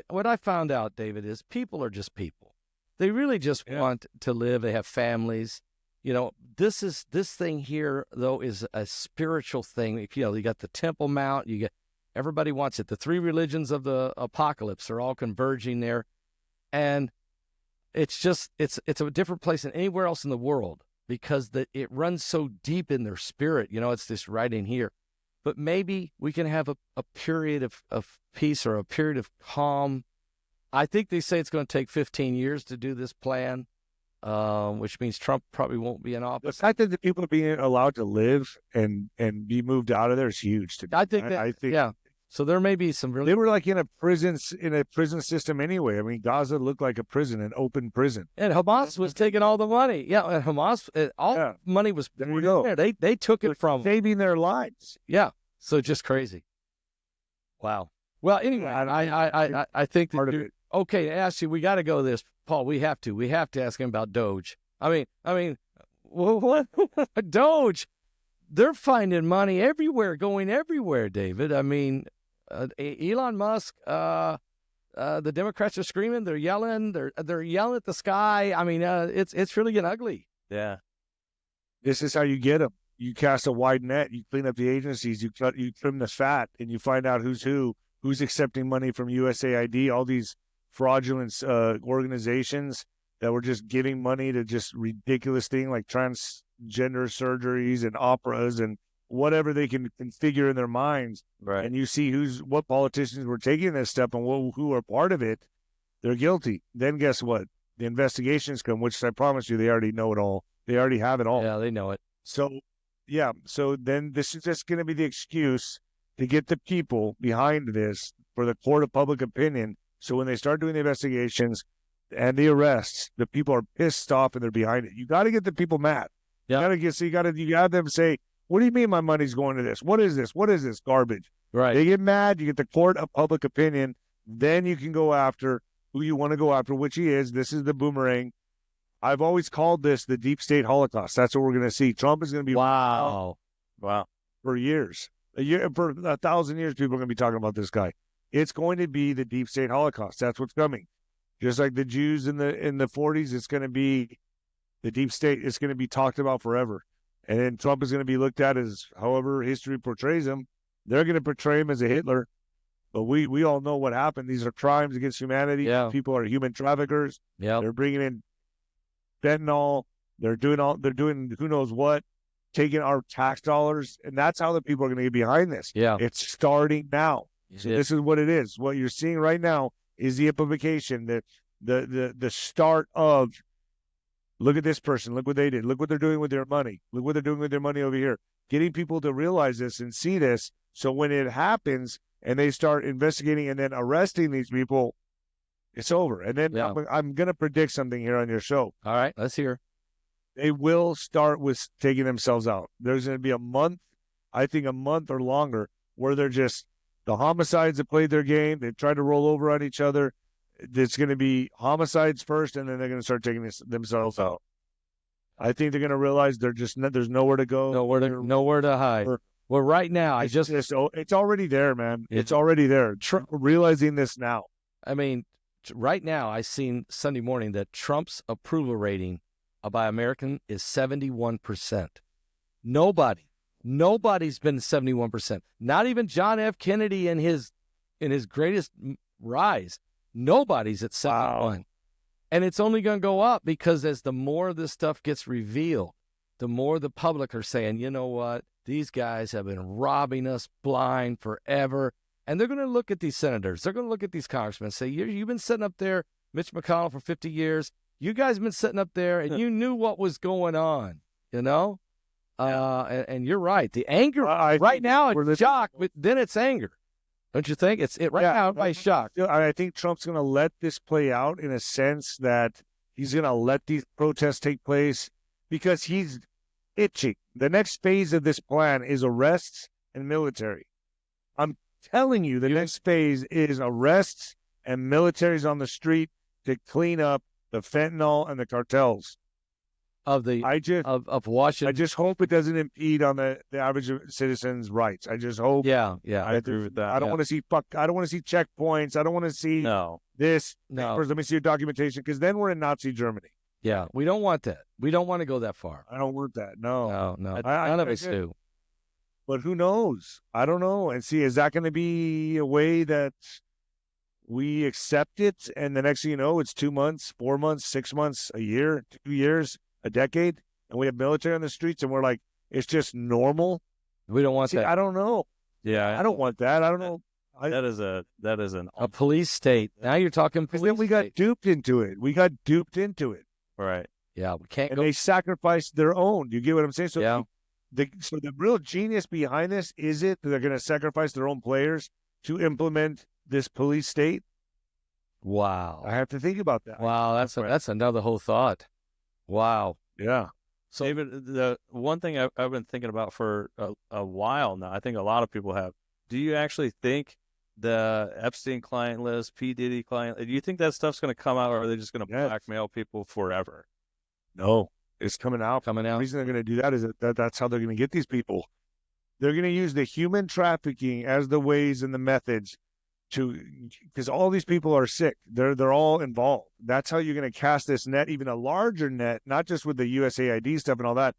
What I found out, David, is people are just people. They really just want to live. They have families. This thing here, though, is a spiritual thing. You got the Temple Mount. Everybody wants it. The three religions of the apocalypse are all converging there. And it's a different place than anywhere else in the world, because it runs so deep in their spirit. It's this right in here. But maybe we can have a period of peace, or a period of calm. I think they say it's going to take 15 years to do this plan, which means Trump probably won't be in The office. fact that the people are being allowed to live and be moved out of there is huge to me. I think yeah. So there may be some really. They were like in a prison system anyway. I mean, Gaza looked like a prison, an open prison. And Hamas was taking all the money. Yeah, and Hamas, money was There we go. there. They took it from. Saving their lives. Yeah, so just crazy. Wow. Well, anyway, I think Part that of it. okay. Ask you, we got to go this, Paul. We have to ask him about Doge. I mean, what Doge? They're finding money everywhere, going everywhere, David. I mean, Elon Musk, the Democrats are screaming, they're yelling, they're yelling at the sky. I mean, it's really getting ugly. Yeah. This is how you get them. You cast a wide net. You clean up the agencies. You trim the fat, and you find out who's accepting money from USAID. All these fraudulent organizations that were just giving money to just ridiculous things like transgender surgeries and operas and whatever they can configure in their minds. Right. And you see what politicians were taking this step and who are part of it. They're guilty. Then guess what? The investigations come, which I promise you, they already know it all. They already have it all. Yeah, they know it. So, yeah. So then this is just going to be the excuse to get the people behind this for the court of public opinion. So when they start doing the investigations and the arrests, the people are pissed off and they're behind it. You got to get the people mad. Yeah. You got them say, "What do you mean my money's going to this? What is this? What is this garbage?" Right. They get mad. You get the court of public opinion. Then you can go after who you want to go after, which he is. This is the boomerang. I've always called this the deep state Holocaust. That's what we're going to see. Trump is going to be Wow. for years. For 1,000 years, people are going to be talking about this guy. It's going to be the deep state Holocaust. That's what's coming. Just like the Jews in the 40s, it's going to be the deep state. It's going to be talked about forever. And then Trump is going to be looked at as however history portrays him. They're going to portray him as a Hitler. But we all know what happened. These are crimes against humanity. Yeah. People are human traffickers. Yeah. They're bringing in fentanyl. They're doing who knows what, taking our tax dollars. And that's how the people are going to get behind this. Yeah. It's starting now. So Yeah. this is what it is. What you're seeing right now is the implication, the start of, look at this person, look what they did, look what they're doing with their money, look what they're doing with their money over here. Getting people to realize this and see this, so when it happens and they start investigating and then arresting these people, it's over. And then I'm going to predict something here on your show. All right, let's hear. They will start with taking themselves out. There's going to be a month, I think a month or longer, where they're just, the homicides have played their game. They've tried to roll over on each other. It's going to be homicides first, and then they're going to start taking themselves out. I think they're going to realize there's nowhere to go. Nowhere to hide. Well, right now, it's already there, man. It's already there. We're realizing this now. I mean, right now, I seen Sunday morning that Trump's approval rating by American is 71%. Nobody Nobody's been 71%. Not even John F. Kennedy in his greatest rise. Nobody's at 71. Wow. And it's only going to go up because as the more of this stuff gets revealed, the more the public are saying, you know what, these guys have been robbing us blind forever. And they're going to look at these senators. They're going to look at these congressmen and say, you've been sitting up there, Mitch McConnell, for 50 years. You guys have been sitting up there, and you knew what was going on, you know? And you're right. The anger, right now, it's shock, but then it's anger. Don't you think? Right now, everybody's shocked. I think Trump's going to let this play out in a sense that he's going to let these protests take place because he's itching. The next phase of this plan is arrests and military. I'm telling you, the next phase is arrests and militaries on the street to clean up the fentanyl and the cartels of Washington. I just hope it doesn't impede on the average citizen's rights. I just hope. Yeah, I agree with that. I don't want to see I don't want to see checkpoints. I don't want to see this. No. First, let me see your documentation because then we're in Nazi Germany. Yeah, we don't want that. We don't want to go that far. I don't want that. No. None of us do. But who knows? I don't know. And see, is that going to be a way that we accept it? And the next thing you know, it's 2 months, 4 months, 6 months, a year, 2 years, a decade, and we have military on the streets, and we're like, it's just normal. We don't want that. I don't know. Yeah, I don't want that. I don't know. That is a police state. Now you're talking police. Then we got duped into it. Right. Yeah, we can't. And they sacrificed their own. Do you get what I'm saying? So yeah. So the real genius behind this is it that they're going to sacrifice their own players to implement this police state? Wow. I have to think about that. Wow, that's another whole thought. Wow. Yeah. So, David, the one thing I've been thinking about for a while now, I think a lot of people have. Do you actually think the Epstein client list, P. Diddy client, do you think that stuff's going to come out, or are they just going to blackmail people forever? No, it's coming out. The reason they're going to do that is that's how they're going to get these people. They're going to use the human trafficking as the ways and the methods because all these people are sick. They're all involved. That's how you're going to cast this net, even a larger net, not just with the USAID stuff and all that.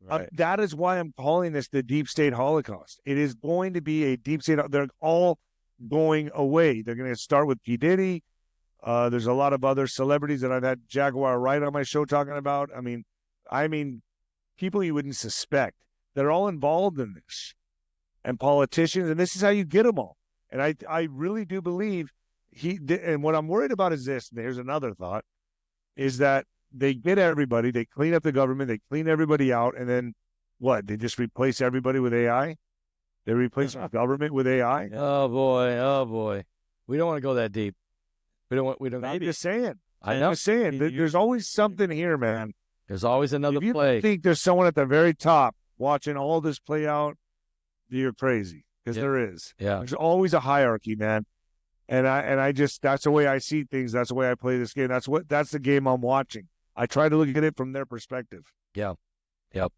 Right. That is why I'm calling this the deep state Holocaust. It is going to be a deep state. They're all going away. They're going to start with P. Diddy. There's a lot of other celebrities that I've had Jaguar Wright on my show talking about. I mean, people you wouldn't suspect. They're all involved in this. And politicians, and this is how you get them all. And I really do believe and what I'm worried about is this, and here's another thought, is that they get everybody, they clean up the government, they clean everybody out, and then what? They just replace everybody with AI? They replace the government with AI? Oh boy. We don't want to go that deep. We don't. I'm just saying. I know. I'm just saying. There's always something here, man. There's always another play. If you think there's someone at the very top watching all this play out, you're crazy. Because there is. Yeah. There's always a hierarchy, man. And I just, that's the way I see things. That's the way I play this game. That's the game I'm watching. I try to look at it from their perspective. Yeah. Yep.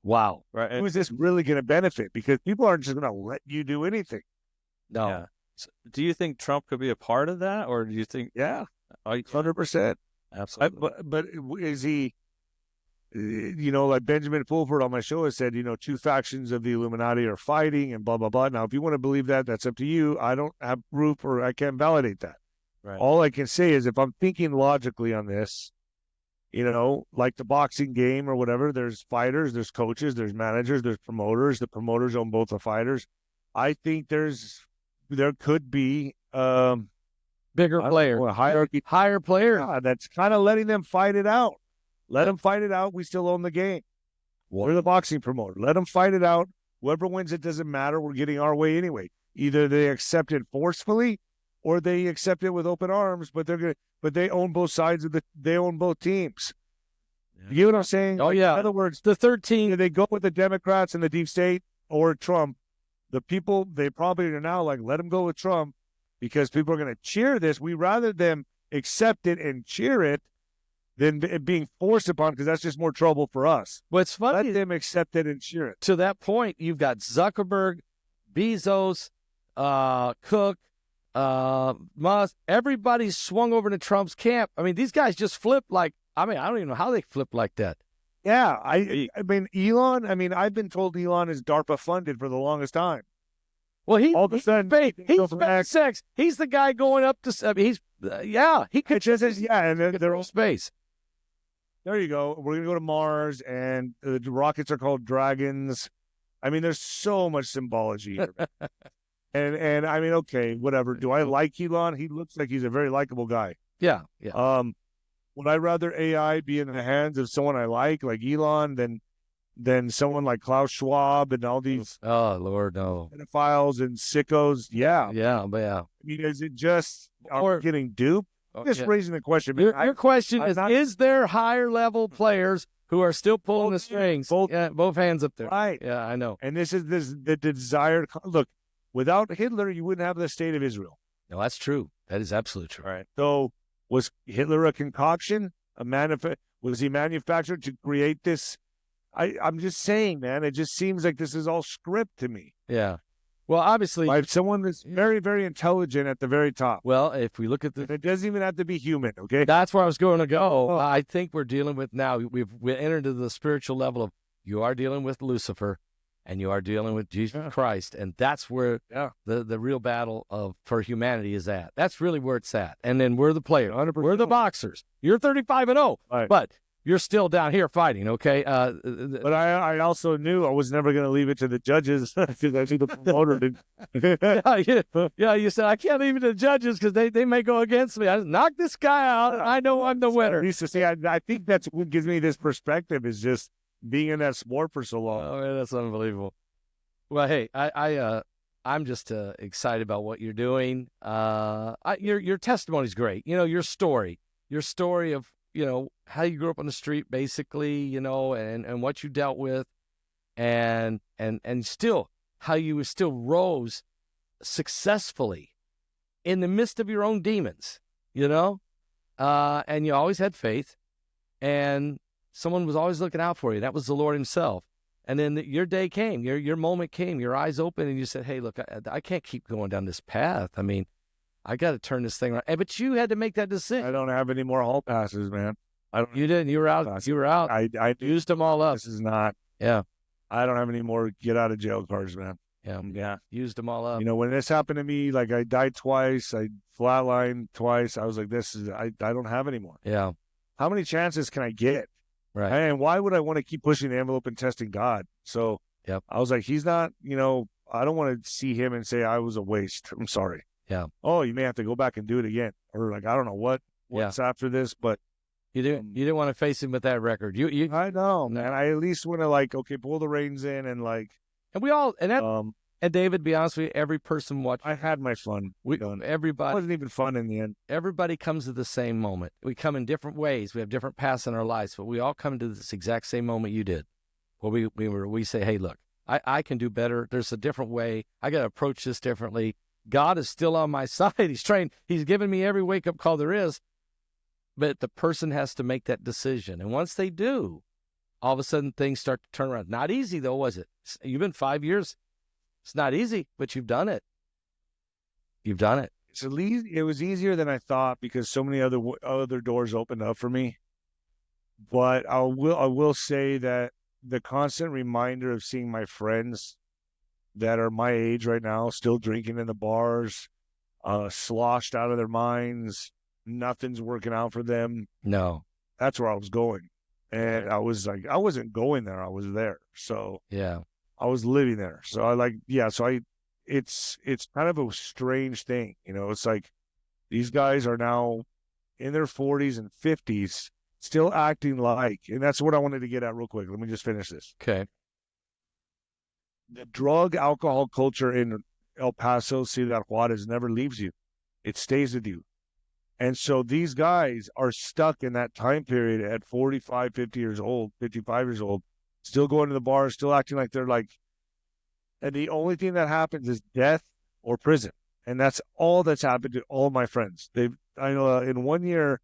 Wow. Right. Who is this really going to benefit? Because people aren't just going to let you do anything. No. Yeah. So do you think Trump could be a part of that? Or do you think? Yeah. 100%. Absolutely. But is he, like Benjamin Fulford on my show has said, two factions of the Illuminati are fighting and blah, blah, blah. Now, if you want to believe that, that's up to you. I don't have proof or I can't validate that. Right. All I can say is if I'm thinking logically on this, like the boxing game or whatever, there's fighters, there's coaches, there's managers, there's promoters. The promoters own both the fighters. I think there could be bigger player, higher player. Yeah, that's kind of letting them fight it out. Let them fight it out. We still own the game. We're the boxing promoter. Let them fight it out. Whoever wins, it doesn't matter. We're getting our way anyway. Either they accept it forcefully, or they accept it with open arms. But they own both sides they own both teams. Yeah. You know what I'm saying? Oh yeah. In other words, the 13. They go with the Democrats and the deep state or Trump. The people they probably are now like, let them go with Trump because people are going to cheer this. We rather them accept it and cheer it than being forced upon, because that's just more trouble for us. Well, it's funny. Let them accept it and cheer it. To that point, you've got Zuckerberg, Bezos, Cook, Musk. Everybody's swung over to Trump's camp. I mean, these guys just flipped I don't even know how they flipped like that. Yeah, I mean, Elon, I mean, I've been told Elon is DARPA funded for the longest time. Well, All of a sudden, he's SpaceX. He's the guy going up to. He could just and they're all space. There you go. We're gonna go to Mars, and the rockets are called dragons. I mean, there's so much symbology here. and I mean, okay, whatever. Do I like Elon? He looks like he's a very likable guy. Yeah. Would I rather AI be in the hands of someone I like Elon, than someone like Klaus Schwab and all these Lord, no, pedophiles and sickos? Yeah. I mean, is it just are we getting duped? Just raising the question. Your question is there higher level players who are still pulling the strings? Both hands up there. Right. Yeah, I know. And this is the desired look. Without Hitler, you wouldn't have the state of Israel. No, that's true. That is absolutely true. Right. So was Hitler a concoction? Was he manufactured to create this? I'm just saying, man, it just seems like this is all script to me. Yeah. Well, obviously, by someone that's very, very intelligent at the very top. Well, if we look at it doesn't even have to be human, okay? That's where I was going to go. I think we're dealing with now. We've entered into the spiritual level of you are dealing with Lucifer, and you are dealing with Jesus Christ, and that's where the real battle for humanity is at. That's really where it's at. And then we're the players. 100%. We're the boxers. You're 35-0, right. But you're still down here fighting, okay? But I also knew I was never going to leave it to the judges because I see the promoter did. You said, I can't leave it to the judges because they may go against me. I just knock this guy out. I know I'm the winner. I think that's what gives me this perspective is just being in that sport for so long. Oh, man, that's unbelievable. Well, hey, I'm just excited about what you're doing. Your testimony is great. You know, your story of, you know, how you grew up on the street, basically, you know, and what you dealt with, and still how you still rose successfully in the midst of your own demons, you know, and you always had faith, and someone was always looking out for you. That was the Lord himself. And then your day came, your moment came, your eyes opened, and you said, hey, look, I can't keep going down this path. I mean, I got to turn this thing around. But you had to make that decision. I don't have any more hall passes, man. You didn't. You were out. You were out. I used them all up. This is not. Yeah. I don't have any more get out of jail cards, man. Yeah. Used them all up. You know, when this happened to me, like I died twice, I flatlined twice. I was like, I don't have any more. Yeah. How many chances can I get? Right. And why would I want to keep pushing the envelope and testing God? So I was like, he's not, you know, I don't want to see him and say I was a waste. I'm sorry. Yeah. Oh, you may have to go back and do it again. Or like, I don't know what's after this, but you didn't want to face him with that record. I know, man. I at least want to like, okay, pull the reins in and like, and we all, and David, be honest with you, every person watching. I had my fun. Everybody. It wasn't even fun in the end. Everybody comes to the same moment. We come in different ways. We have different paths in our lives, but we all come to this exact same moment you did. Where we say, hey, look, I can do better. There's a different way. I got to approach this differently. God is still on my side. He's trained. He's given me every wake-up call there is. But the person has to make that decision. And once they do, all of a sudden things start to turn around. Not easy, though, was it? You've been 5 years. It's not easy, but you've done it. You've done it. It was easier than I thought because so many other doors opened up for me. But I will say that the constant reminder of seeing my friends that are my age right now, still drinking in the bars, sloshed out of their minds, nothing's working out for them. No. That's where I was going. And I was like, I wasn't going there. I was there. So yeah, I was living there. So it's kind of a strange thing. You know, it's like these guys are now in their 40s and 50s, still acting like, and that's what I wanted to get at real quick. Let me just finish this. Okay. The drug alcohol culture in El Paso, Ciudad Juarez never leaves you. It stays with you. And so these guys are stuck in that time period at 45, 50 years old, 55 years old, still going to the bar, still acting like they're like, and the only thing that happens is death or prison. And that's all that's happened to all my friends. I know in 1 year,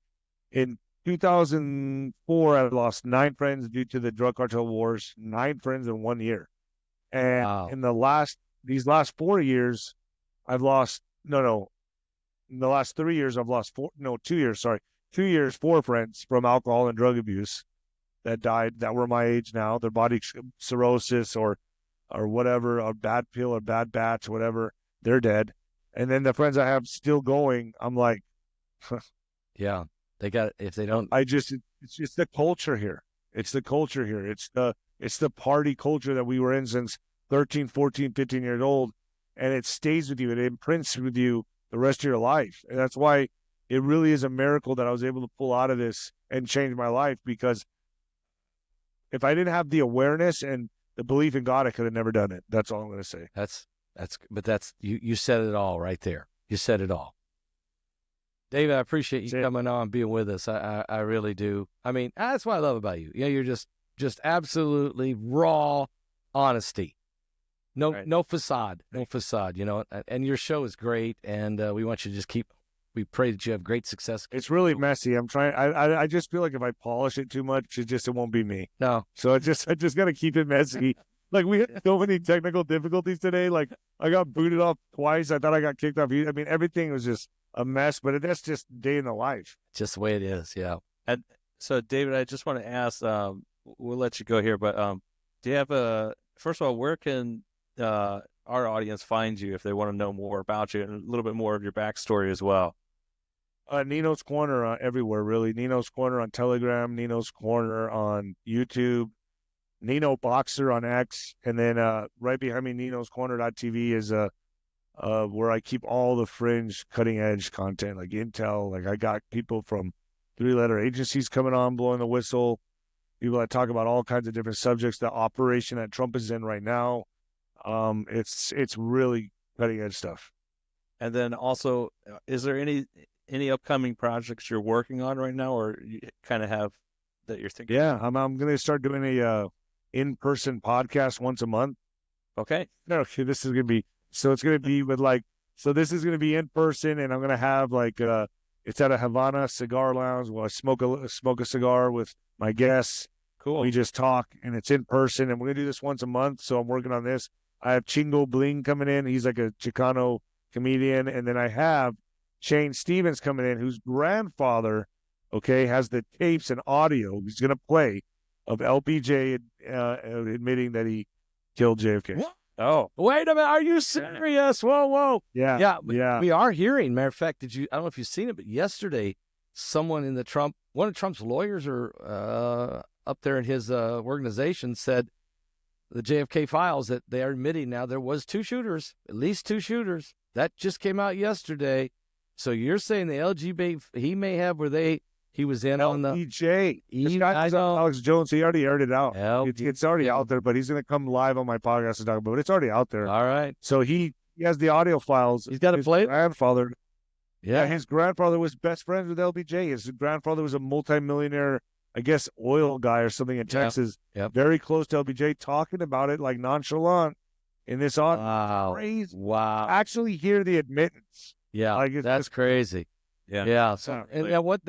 in 2004, I lost 9 friends due to the drug cartel wars, 9 friends in 1 year. And in these last 4 years, I've lost, in the last 3 years, I've lost 2 years, 4 friends from alcohol and drug abuse. that died that were my age now, their body cirrhosis or whatever, a bad pill or bad batch, whatever, they're dead. And then the friends I have still going, I'm like, Yeah. They got, if they don't, it's just the culture here. It's the culture here. It's the party culture that we were in since 13, 14, 15 years old. And it stays with you. It imprints with you the rest of your life. And that's why it really is a miracle that I was able to pull out of this and change my life, because if I didn't have the awareness and the belief in God, I could have never done it. That's all I'm going to say. but you said it all right there. You said it all. David, I appreciate you coming on, being with us. I really do. I mean, that's what I love about you. Yeah, you're just absolutely raw honesty. No, Right. no facade, you know, and your show is great. And we want you to just we pray that you have great success. It's really messy. I'm trying. I just feel like if I polish it too much, it won't be me. No. So I just got to keep it messy. Like, we had so many technical difficulties today. Like, I got booted off twice. I thought I got kicked off. I mean, everything was just a mess, but that's just day in the life. Just the way it is. Yeah. And so, David, I just want to ask, we'll let you go here, but do you have first of all, where can our audience find you if they want to know more about you and a little bit more of your backstory as well? Nino's Corner everywhere, really. Nino's Corner on Telegram, Nino's Corner on YouTube, Nino Boxer on X, and then right behind me, Nino's Corner.tv is where I keep all the fringe, cutting-edge content, like intel. Like, I got people from 3-letter agencies coming on, blowing the whistle, people that talk about all kinds of different subjects, the operation that Trump is in right now. It's really cutting-edge stuff. And then also, is there any upcoming projects you're working on right now, or you kind of have that you're thinking? Yeah, I'm going to start doing a in-person podcast once a month. Okay. Okay, this is going to be, so it's going to be with so this is going to be in person, and I'm going to have it's at a Havana cigar lounge where I smoke a cigar with my guests. Cool. We just talk, and it's in person, and we're going to do this once a month. So I'm working on this. I have Chingo Bling coming in. He's like a Chicano comedian. And then I have Shane Stevens coming in, whose grandfather, has the tapes and audio he's going to play of LBJ admitting that he killed JFK. What? Oh, wait a minute. Are you serious? Whoa. Yeah. We are hearing. Matter of fact, I don't know if you've seen it, but yesterday, someone in one of Trump's lawyers or up there in his organization said the JFK files that they are admitting now there was at least two shooters. That just came out yesterday. So you're saying the LGBT, he may have he was in on the LBJ. This guy, Alex Jones, he already aired it out. It's already out there, but he's going to come live on my podcast to talk about it. It's already out there. All right. So he has the audio files. He's got to play it. Grandfather. Yeah. His grandfather was best friends with LBJ. His grandfather was a multimillionaire, I guess, oil guy or something in Texas. Yep. Very close to LBJ, talking about it like nonchalant in this audio. Wow. Crazy. Wow. Actually hear the admittance. Yeah. Like, that's crazy. Yeah. Yeah. So, and what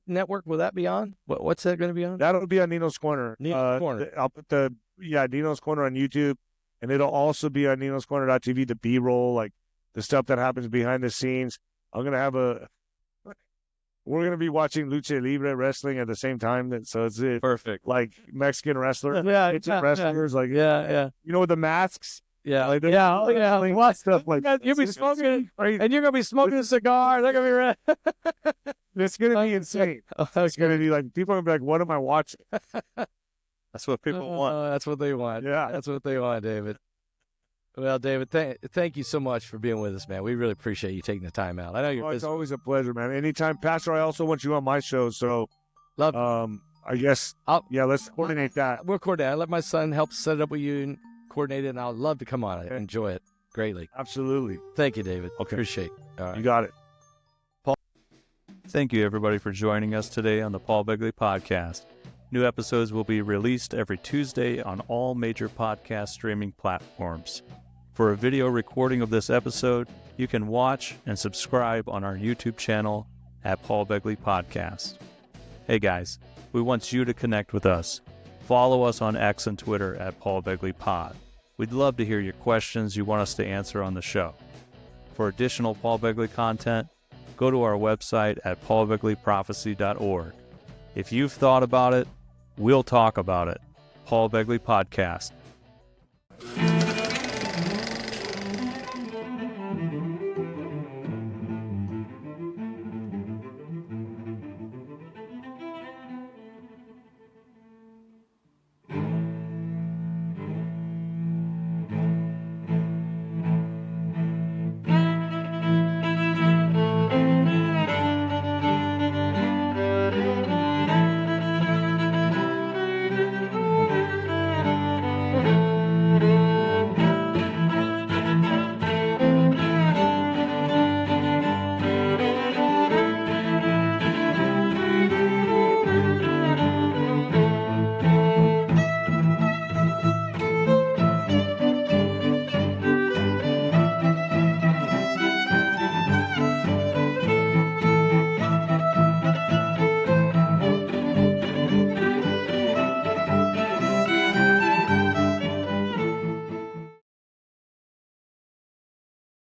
network will that be on? What's that going to be on? That'll be on Nino's Corner. Nino's Corner. I'll put Nino's Corner on YouTube, and it'll also be on Nino's Corner.tv, the B-roll, like the stuff that happens behind the scenes. I'm going to have we're going to be watching Lucha Libre wrestling at the same time. So it's perfect. Like Mexican wrestlers. Wrestlers. Like, yeah. You know, with the masks. Yeah. Like, Like what stuff like you'll be smoking, and you're going to be smoking a cigar. They're going to be It's going to be insane. It's going to be like, people are going to be like, what am I watching? That's what people want. That's what they want. Yeah. That's what they want, David. Well, David, thank you so much for being with us, man. We really appreciate you taking the time out. I know you're busy. It's always a pleasure, man. Anytime, Pastor, I also want you on my show. So, love. I guess, let's coordinate that. We'll coordinate. I'll let my son help set it up with you and coordinate it, and I'll love to come on. I enjoy it greatly. Absolutely. Thank you, David. Okay. Appreciate it. All right. You got it. Paul. Thank you, everybody, for joining us today on the Paul Begley Podcast. New episodes will be released every Tuesday on all major podcast streaming platforms. For a video recording of this episode, you can watch and subscribe on our YouTube channel at Paul Begley Podcast. Hey guys, we want you to connect with us. Follow us on X and Twitter at Paul Begley Pod. We'd love to hear your questions you want us to answer on the show. For additional Paul Begley content, go to our website at paulbegleyprophecy.org. If you've thought about it, We'll talk about it. Paul Begley Podcast.